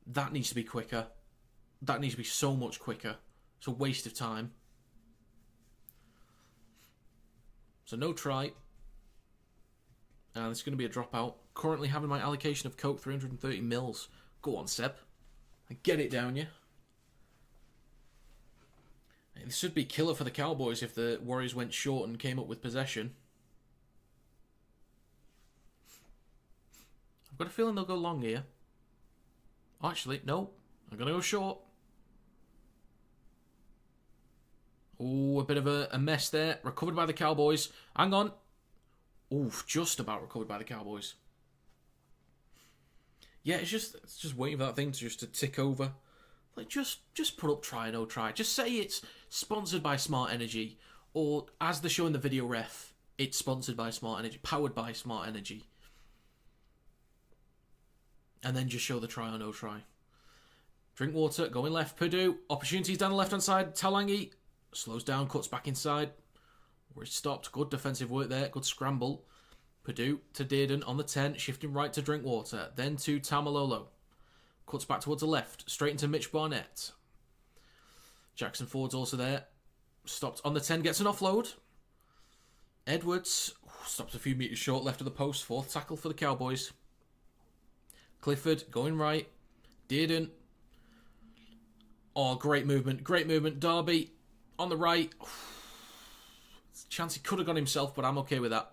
S1: That needs to be quicker. That needs to be so much quicker. It's a waste of time. So no try. And it's going to be a dropout. Currently having my allocation of Coke 330 mils. Go on, Seb. Get it down you. This should be killer for the Cowboys if the Warriors went short and came up with possession. I've got a feeling they'll go long here. Actually, no. I'm going to go short. Oh, a bit of a mess there. Recovered by the Cowboys. Hang on. Oof, just about recovered by the Cowboys. Yeah, it's just waiting for that thing to tick over. Like, just put up try, no try. Just say it's sponsored by Smart Energy. Or, as they show in the video ref, it's sponsored by Smart Energy. Powered by Smart Energy. And then just show the try or no try. Drinkwater going left. Purdue. Opportunities down the left-hand side. Talangi slows down, cuts back inside. Where he stopped. Good defensive work there. Good scramble. Purdue to Dearden on the 10. Shifting right to Drinkwater. Then to Tamalolo. Cuts back towards the left. Straight into Mitch Barnett. Jackson Ford's also there. Stopped on the 10. Gets an offload. Edwards stops a few metres short left of the post. Fourth tackle for the Cowboys. Clifford going right. Dearden. Oh, great movement. Great movement. Darby on the right. Chance he could have gone himself, but I'm okay with that.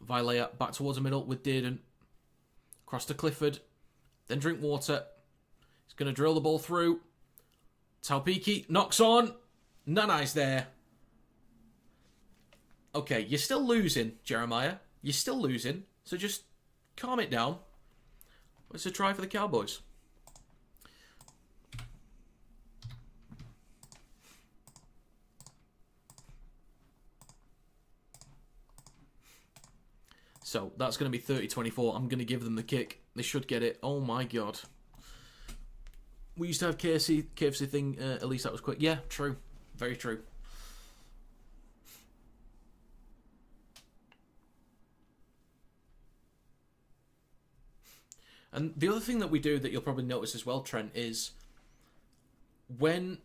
S1: Vilea back towards the middle with Dearden. Across to Clifford. Then Drinkwater. He's going to drill the ball through. Taupiki knocks on. Nanai's there. Okay, you're still losing, Jeremiah. You're still losing. So just calm it down. It's a try for the Cowboys. So that's going to be 30-24. I'm going to give them the kick. They should get it. Oh my god. We used to have KFC thing. At least that was quick. Yeah, true. Very true. And the other thing that we do that you'll probably notice as well, Trent, is when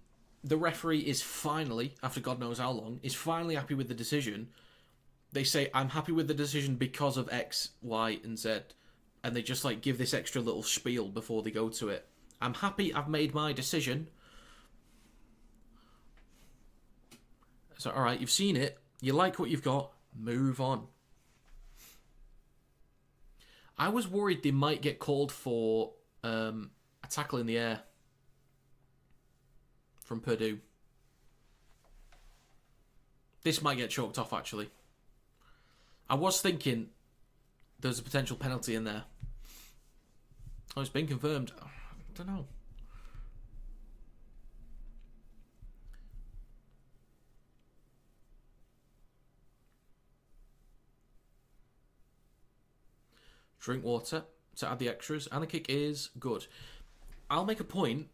S1: the referee is finally, after God knows how long, is finally happy with the decision, they say, I'm happy with the decision because of X, Y, and Z. And they just like give this extra little spiel before they go to it. I'm happy I've made my decision. So, alright, you've seen it. You like what you've got. Move on. I was worried they might get called for a tackle in the air from Purdue. This might get chalked off, actually. I was thinking there's a potential penalty in there. Oh, it's been confirmed. I don't know. Drinkwater to add the extras, and the kick is good. I'll make a point.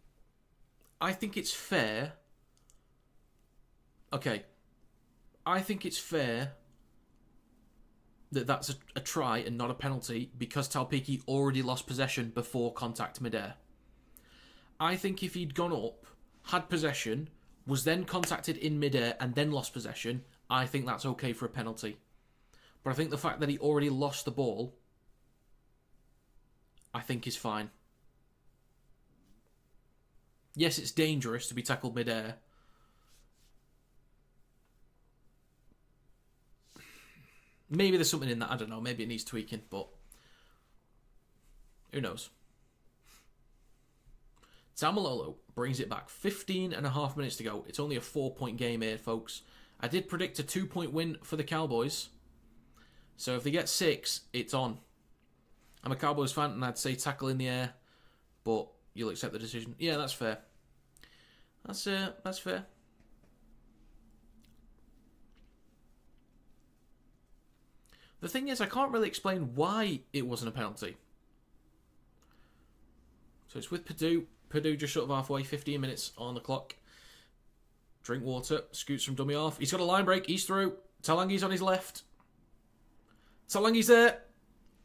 S1: I think it's fair. Okay. I think it's fair that that's a try and not a penalty because Taupiki already lost possession before contact midair. I think if he'd gone up, had possession, was then contacted in midair and then lost possession, I think that's okay for a penalty. But I think the fact that he already lost the ball, I think is fine. Yes, it's dangerous to be tackled midair. Maybe there's something in that, I don't know. Maybe it needs tweaking, but who knows? Tamalolo brings it back. 15 and a half minutes to go. It's only a 4-point game here, folks. I did predict a 2-point win for the Cowboys. So if they get 6, it's on. I'm a Cowboys fan and I'd say tackle in the air, but you'll accept the decision. Yeah, that's fair. That's fair. The thing is, I can't really explain why it wasn't a penalty. So it's with Purdue. Purdue just short of halfway, 15 minutes on the clock. Drinkwater scoots from dummy off. He's got a line break. He's through. Talangi's on his left. Talangi's there.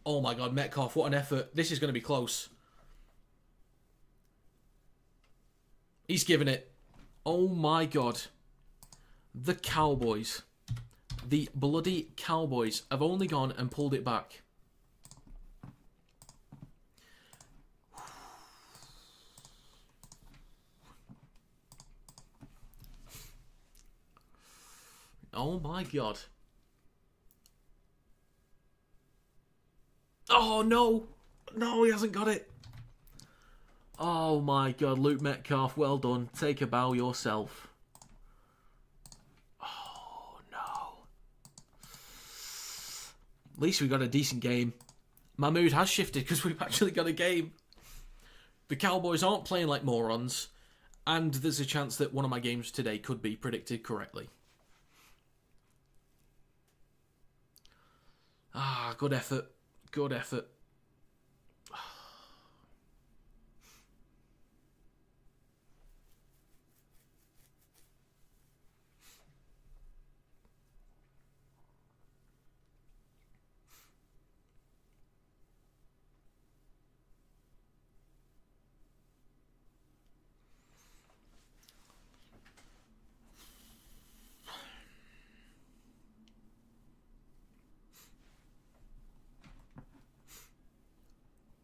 S1: Oh my god, Metcalf, what an effort. This is going to be close. He's given it. Oh my god. The Cowboys. The bloody Cowboys have only gone and pulled it back. Oh my god. Oh no. No, he hasn't got it. Oh my god, Luke Metcalf, well done. Take a bow yourself. At least we got a decent game. My mood has shifted because we've actually got a game. The Cowboys aren't playing like morons, and there's a chance that one of my games today could be predicted correctly. Ah, good effort. Good effort.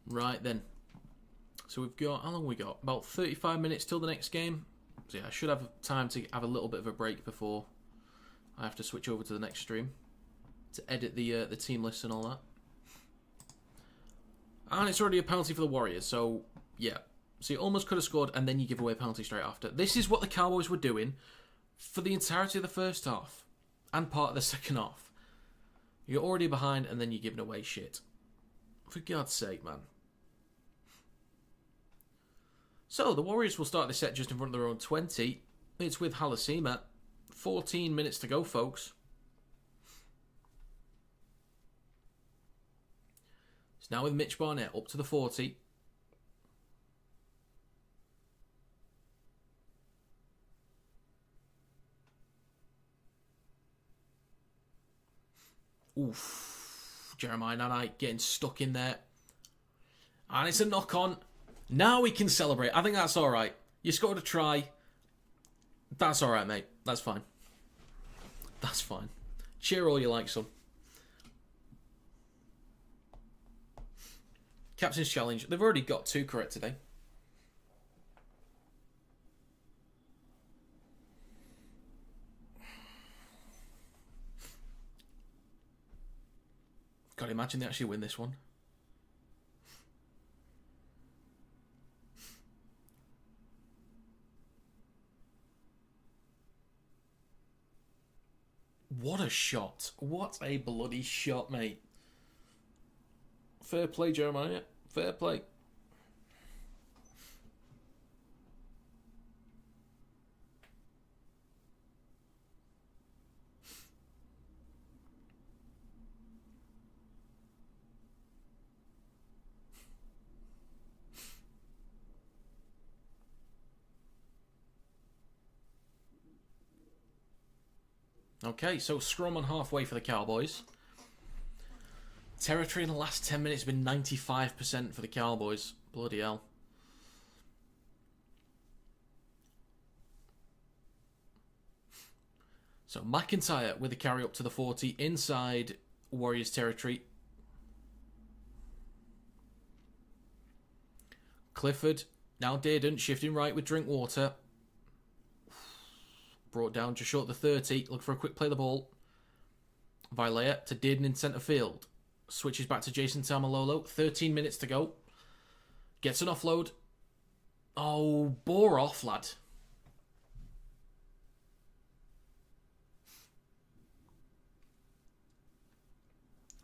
S1: Right then. So we've got, how long we got? About 35 minutes till the next game. So yeah, I should have time to have a little bit of a break before I have to switch over to the next stream to edit the team list and all that. And it's already a penalty for the Warriors, so yeah. So you almost could have scored and then you give away a penalty straight after. This is what the Cowboys were doing for the entirety of the first half and part of the second half. You're already behind and then you're giving away shit. For God's sake, man. So the Warriors will start the set just in front of their own 20. It's with Halasima. 14 minutes to go, folks. It's now with Mitch Barnett up to the 40. Oof. Jeremiah Nanai getting stuck in there. And it's a knock on. Now we can celebrate. I think that's alright. You scored a try. That's alright, mate. That's fine. That's fine. Cheer all you like, son. Captain's challenge. They've already got 2 correct today. God, imagine they actually win this one. What a shot. What a bloody shot, mate. Fair play, Jeremiah. Fair play. Okay, so scrum on halfway for the Cowboys. Territory in the last 10 minutes has been 95% for the Cowboys. Bloody hell. So McIntyre with the carry up to the 40 inside Warriors territory. Clifford, now Dearden, shifting right with Drinkwater. Brought down just short of the 30. Look for a quick play of the ball. Vilea to Dearden in centre field. Switches back to Jason Tamalolo. 13 minutes to go. Gets an offload. Oh, bore off, lad.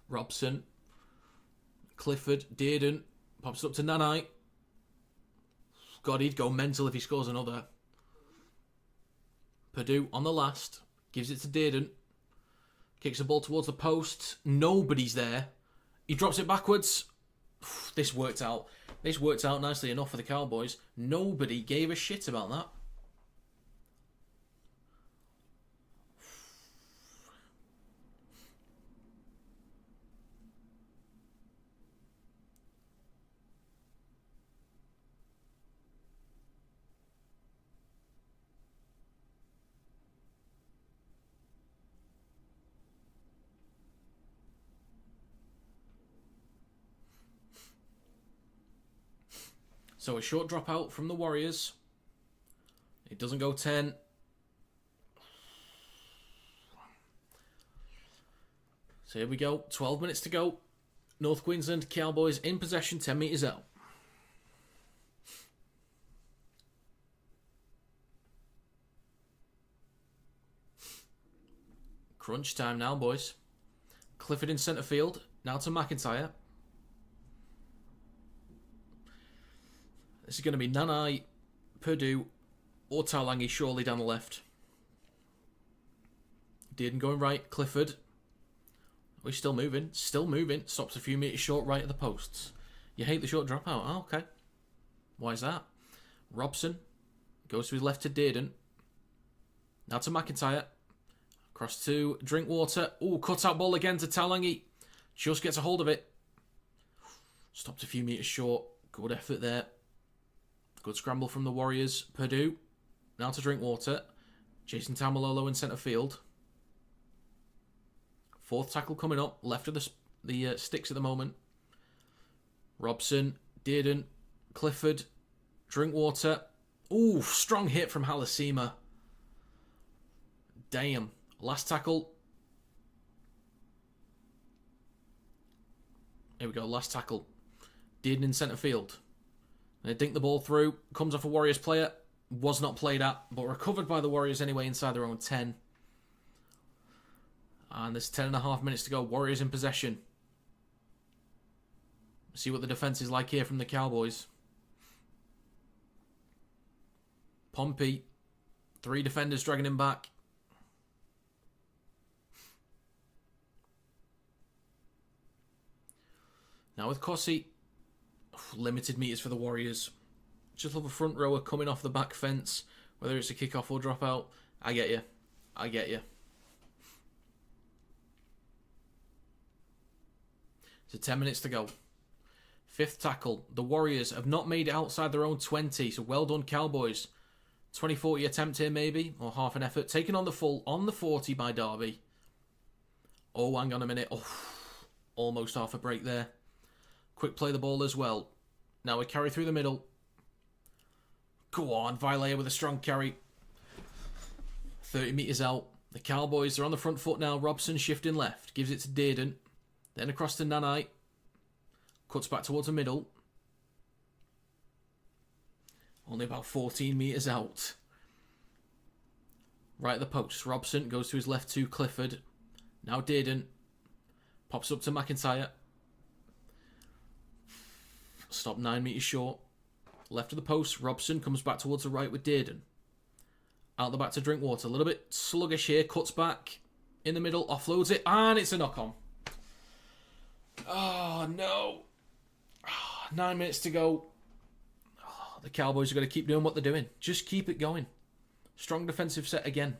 S1: Robson. Clifford. Dearden. Pops up to Nanai. God, he'd go mental if he scores another. Purdue on the last. Gives it to Dearden. Kicks the ball towards the post. Nobody's there. He drops it backwards. This worked out. This worked out nicely enough for the Cowboys. Nobody gave a shit about that. So a short dropout from the Warriors. It doesn't go 10. So here we go. 12 minutes to go. North Queensland Cowboys in possession, 10 metres out. Crunch time now, boys. Clifford in centre field. Now to McIntyre. This is going to be Nanai, Purdue, or Talangi surely down the left. Dearden going right. Clifford. We're still moving. Still moving. Stops a few metres short right at the posts. You hate the short dropout. Oh, okay. Why is that? Robson goes to his left to Dearden. Now to McIntyre. Across to Drinkwater. Oh, cut out ball again to Talangi. Just gets a hold of it. Stopped a few metres short. Good effort there. Good scramble from the Warriors. Purdue. Now to Drinkwater. Jason Tamalolo in centre field. Fourth tackle coming up. Left of the sticks at the moment. Robson, Dearden, Clifford, Drinkwater. Ooh, strong hit from Halasima. Damn. Last tackle. Here we go, last tackle. Dearden in centre field. And they dink the ball through. Comes off a Warriors player. Was not played at, but recovered by the Warriors anyway inside their own 10. And there's 10.5 minutes to go. Warriors in possession. See what the defence is like here from the Cowboys. Pompey. 3 defenders dragging him back. Now with Cossie. Limited meters for the Warriors. Just love a front rower coming off the back fence. Whether it's a kick-off or drop-out. I get you. I get you. So 10 minutes to go. 5th tackle. The Warriors have not made it outside their own 20. So well done, Cowboys. 20-40 attempt here maybe. Or half an effort. Taken on the full. On the 40 by Derby. Oh, hang on a minute. Oh, almost half a break there. Quick play the ball as well. Now we carry through the middle. Go on. Vilea with a strong carry. 30 metres out. The Cowboys are on the front foot now. Robson shifting left. Gives it to Dearden. Then across to Nanai. Cuts back towards the middle. Only about 14 metres out. Right at the post. Robson goes to his left to Clifford. Now Dearden. Pops up to McIntyre. Stop 9 metres short. Left of the post. Robson comes back towards the right with Dearden. Out the back to Drinkwater. A little bit sluggish here. Cuts back. In the middle. Offloads it. And it's a knock-on. Oh, no. 9 minutes to go. Oh, the Cowboys are going to keep doing what they're doing. Just keep it going. Strong defensive set again.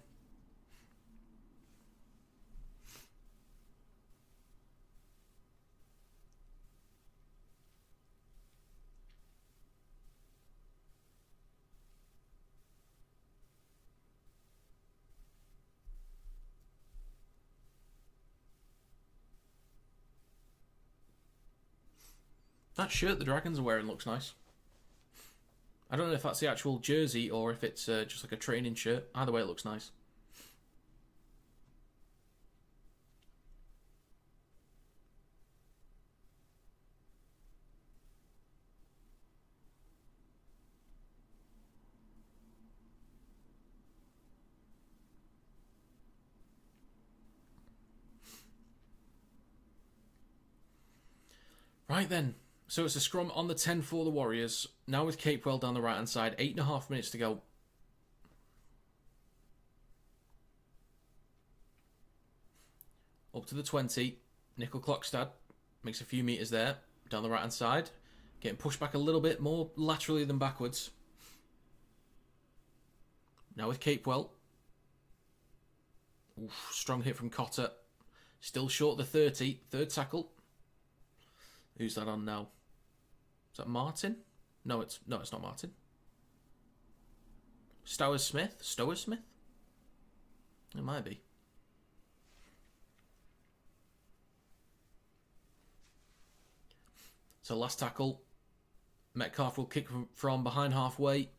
S1: That shirt the Dragons are wearing looks nice. I don't know if that's the actual jersey or if it's just like a training shirt. Either way, it looks nice. Right then. So it's a scrum on the 10 for the Warriors. Now with Capewell down the right-hand side. 8.5 minutes to go. Up to the 20. Nickel Clockstad makes a few metres there. Down the right-hand side. Getting pushed back a little bit more laterally than backwards. Now with Capewell. Oof, strong hit from Cotter. Still short the 30. Third tackle. Who's that on now? Is that Martin? No, it's not Martin. Stowers Smith? It might be. So last tackle. Metcalf will kick from behind halfway.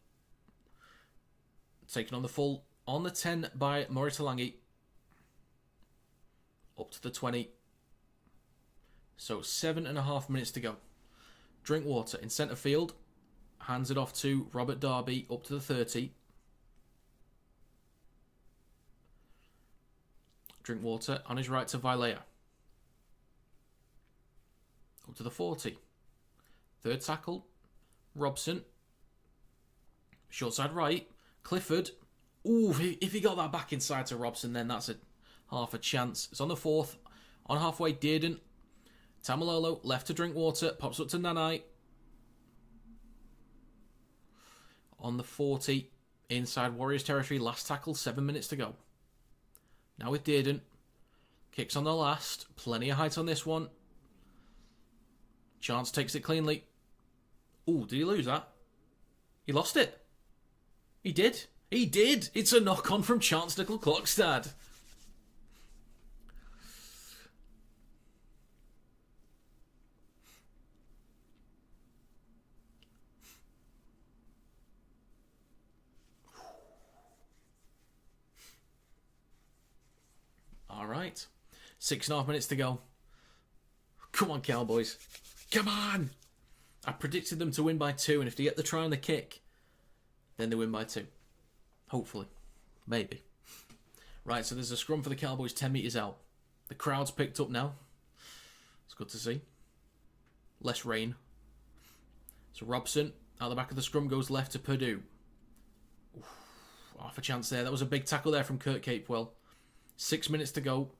S1: Taken on the full. On the 10 by Moritalangi. Up to the 20. So 7.5 minutes to go. Drinkwater in centre field. Hands it off to Robert Darby up to the 30. Drinkwater on his right to Vilea. Up to the 40. Third tackle. Robson. Short side right. Clifford. Ooh, if he got that back inside to Robson, then that's half a chance. It's on the 4th. On halfway, Dearden. Tamalolo, left to Drinkwater, pops up to Nanai. On the 40, inside Warriors territory, last tackle, 7 minutes to go. Now with Dearden. Kicks on the last, plenty of height on this one. Chance takes it cleanly. Ooh, did he lose that? He lost it. He did. He did. It's a knock-on from Chance Nickel Clockstad. right. 6.5 minutes to go. Come on, Cowboys. Come on! I predicted them to win by 2, and if they get the try on the kick, then they win by 2. Hopefully. Maybe. Right, so there's a scrum for the Cowboys 10 metres out. The crowd's picked up now. It's good to see. Less rain. So Robson, out the back of the scrum, goes left to Purdue. Oof, half a chance there. That was a big tackle there from Kurt Capewell. 6 minutes to go.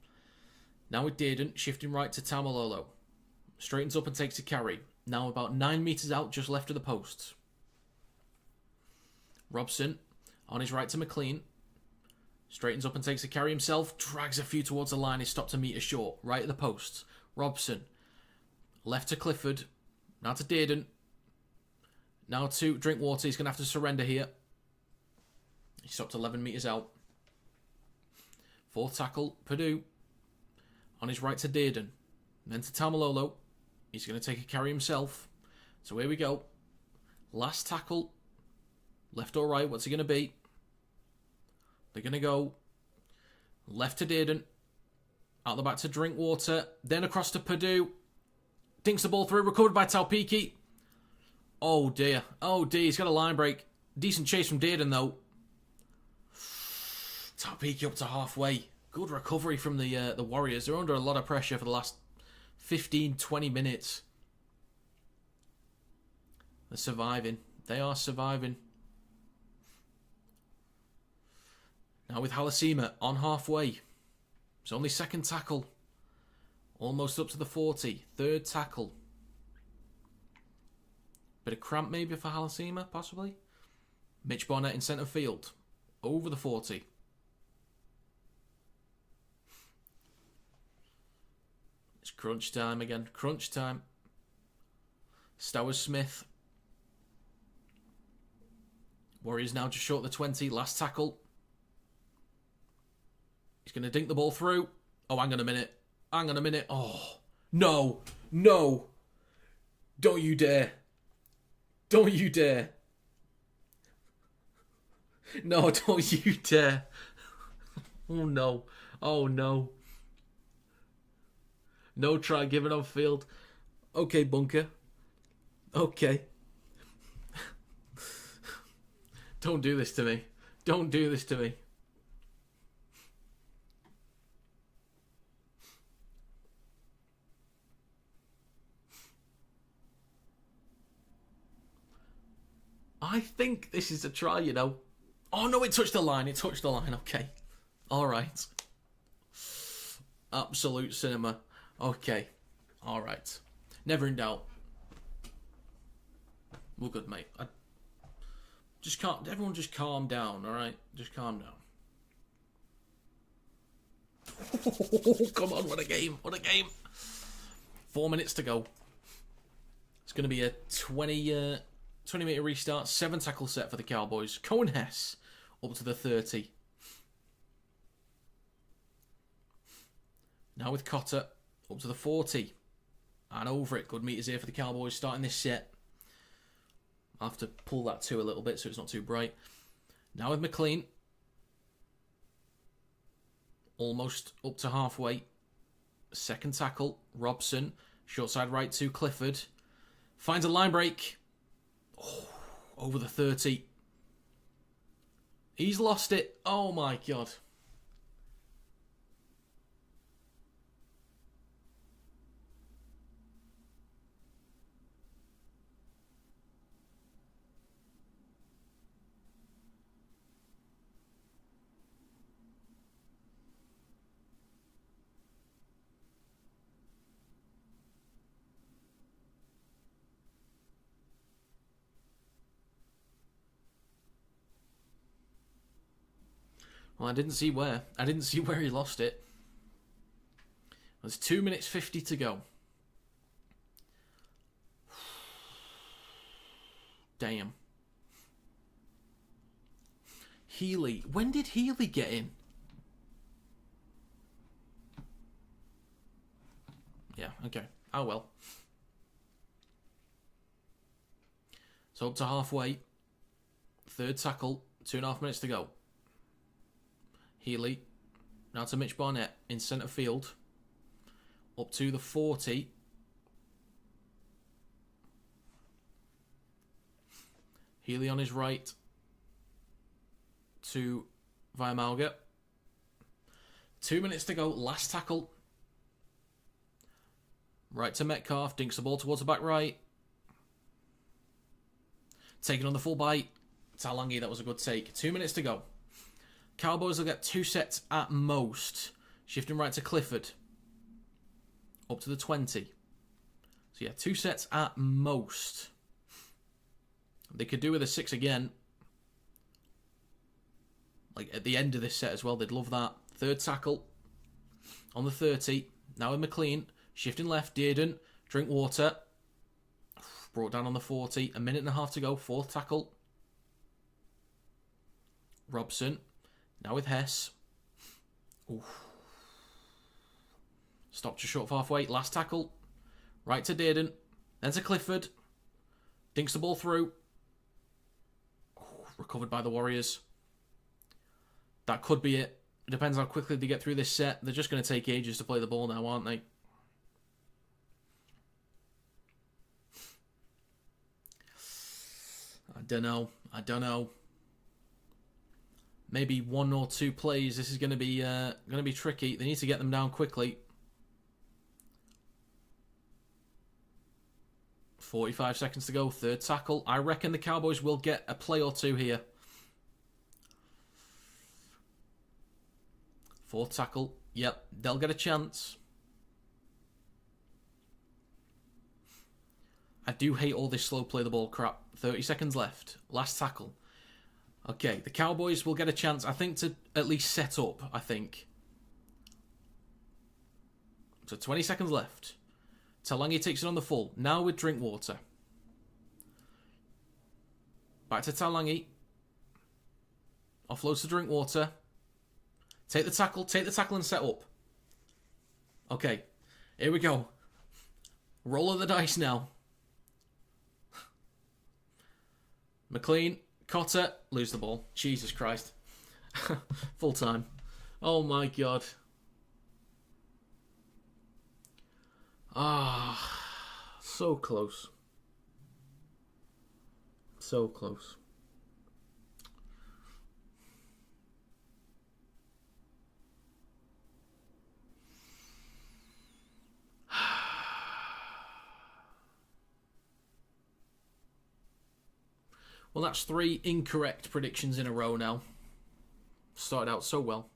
S1: Now with Dearden, shifting right to Tamalolo. Straightens up and takes a carry. Now about 9 metres out, just left of the posts. Robson, on his right to McLean. Straightens up and takes a carry himself. Drags a few towards the line. He's stopped a metre short. Right at the posts. Robson. Left to Clifford. Now to Dearden. Now to Drinkwater. He's going to have to surrender here. He stopped 11 metres out. Fourth tackle. Purdue. On his right to Dearden. Then to Tamalolo. He's going to take a carry himself. So here we go. Last tackle. Left or right. What's he going to be? They're going to go left to Dearden. Out the back to Drinkwater. Then across to Purdue. Dinks the ball through. Recovered by Taupiki. Oh dear. Oh dear. He's got a line break. Decent chase from Dearden though. Taupiki up to halfway. Good recovery from the Warriors. They're under a lot of pressure for the last 15-20 minutes. They're surviving. They are surviving. Now with Halasima on halfway. It's only second tackle. Almost up to the 40. Third tackle. Bit of cramp maybe for Halasima, possibly. Mitch Bonnet in centre field. Over the 40. It's crunch time again. Crunch time. Stowers Smith. Warriors now just short of the 20. Last tackle. He's going to dink the ball through. Oh, hang on a minute. Hang on a minute. Oh, no. No. Don't you dare. Don't you dare. No, don't you dare. Oh, no. Oh, no. No try given on field. Okay, Bunker. Okay. Don't do this to me. Don't do this to me. I think this is a try, you know. Oh, no, it touched the line. It touched the line. Okay. All right. Absolute cinema. Okay. All right. Never in doubt. We're good, mate. Everyone just calm down, all right? Just calm down. Come on, what a game. What a game. 4 minutes to go. It's going to be a 20-metre restart, 7 tackle set for the Cowboys. Cohen Hess up to the 30. Now with Cotter up to the 40. And over it. Good meters here for the Cowboys starting this set. I'll have to pull that to a little bit so it's not too bright. Now with McLean. Almost up to halfway. Second tackle. Robson. Short side right to Clifford. Finds a line break. Oh, over the 30. He's lost it. Oh my God. Well, I didn't see where. I didn't see where he lost it. There's 2 minutes 50 to go. Damn. Healy. When did Healy get in? Yeah, okay. Oh well. So up to halfway. Third tackle. 2.5 minutes to go. Healy. Now to Mitch Barnett in centre field. Up to the 40. Healy on his right. To Viamalga. 2 minutes to go. Last tackle. Right to Metcalf. Dinks the ball towards the back right. Taking on the full bite. Talangi, that was a good take. 2 minutes to go. Cowboys will get 2 sets at most. Shifting right to Clifford. Up to the 20. So yeah, 2 sets at most. They could do with a 6 again. Like at the end of this set as well, they'd love that. Third tackle. On the 30. Now with McLean. Shifting left, Dearden. Drinkwater. Brought down on the 40. A minute and a half to go. Fourth tackle. Robson. Now with Hess. Oof. Stopped just short of halfway. Last tackle. Right to Dearden. Then to Clifford. Dinks the ball through. Recovered by the Warriors. That could be it. It depends how quickly they get through this set. They're just going to take ages to play the ball now, aren't they? I don't know. Maybe 1 or 2 plays. This is going to be tricky. They need to get them down quickly. 45 seconds to go. Third tackle. I reckon the Cowboys will get a play or 2 here. Fourth tackle. Yep, they'll get a chance. I do hate all this slow play the ball crap. 30 seconds left. Last tackle. Okay, the Cowboys will get a chance, I think, to at least set up, I think. So 20 seconds left. Talangi takes it on the full. Now with Drinkwater. Back to Talangi. Offloads to Drinkwater. Take the tackle and set up. Okay, here we go. Roll of the dice now. McLean, Cotter, lose the ball. Jesus Christ. Full time. Oh my God. So close. So close. Well, that's 3 incorrect predictions in a row now. Started out so well.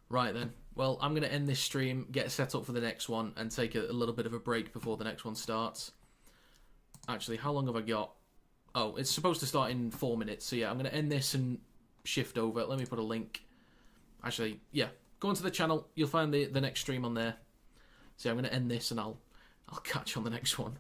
S1: Right then. Well, I'm going to end this stream, get set up for the next one, and take a little bit of a break before the next one starts. Actually, how long have I got? Oh, it's supposed to start in 4 minutes. So yeah, I'm going to end this and shift over. Let me put a link. Actually, yeah. Go onto the channel. You'll find the next stream on there. So yeah, I'm going to end this and I'll catch you on the next one.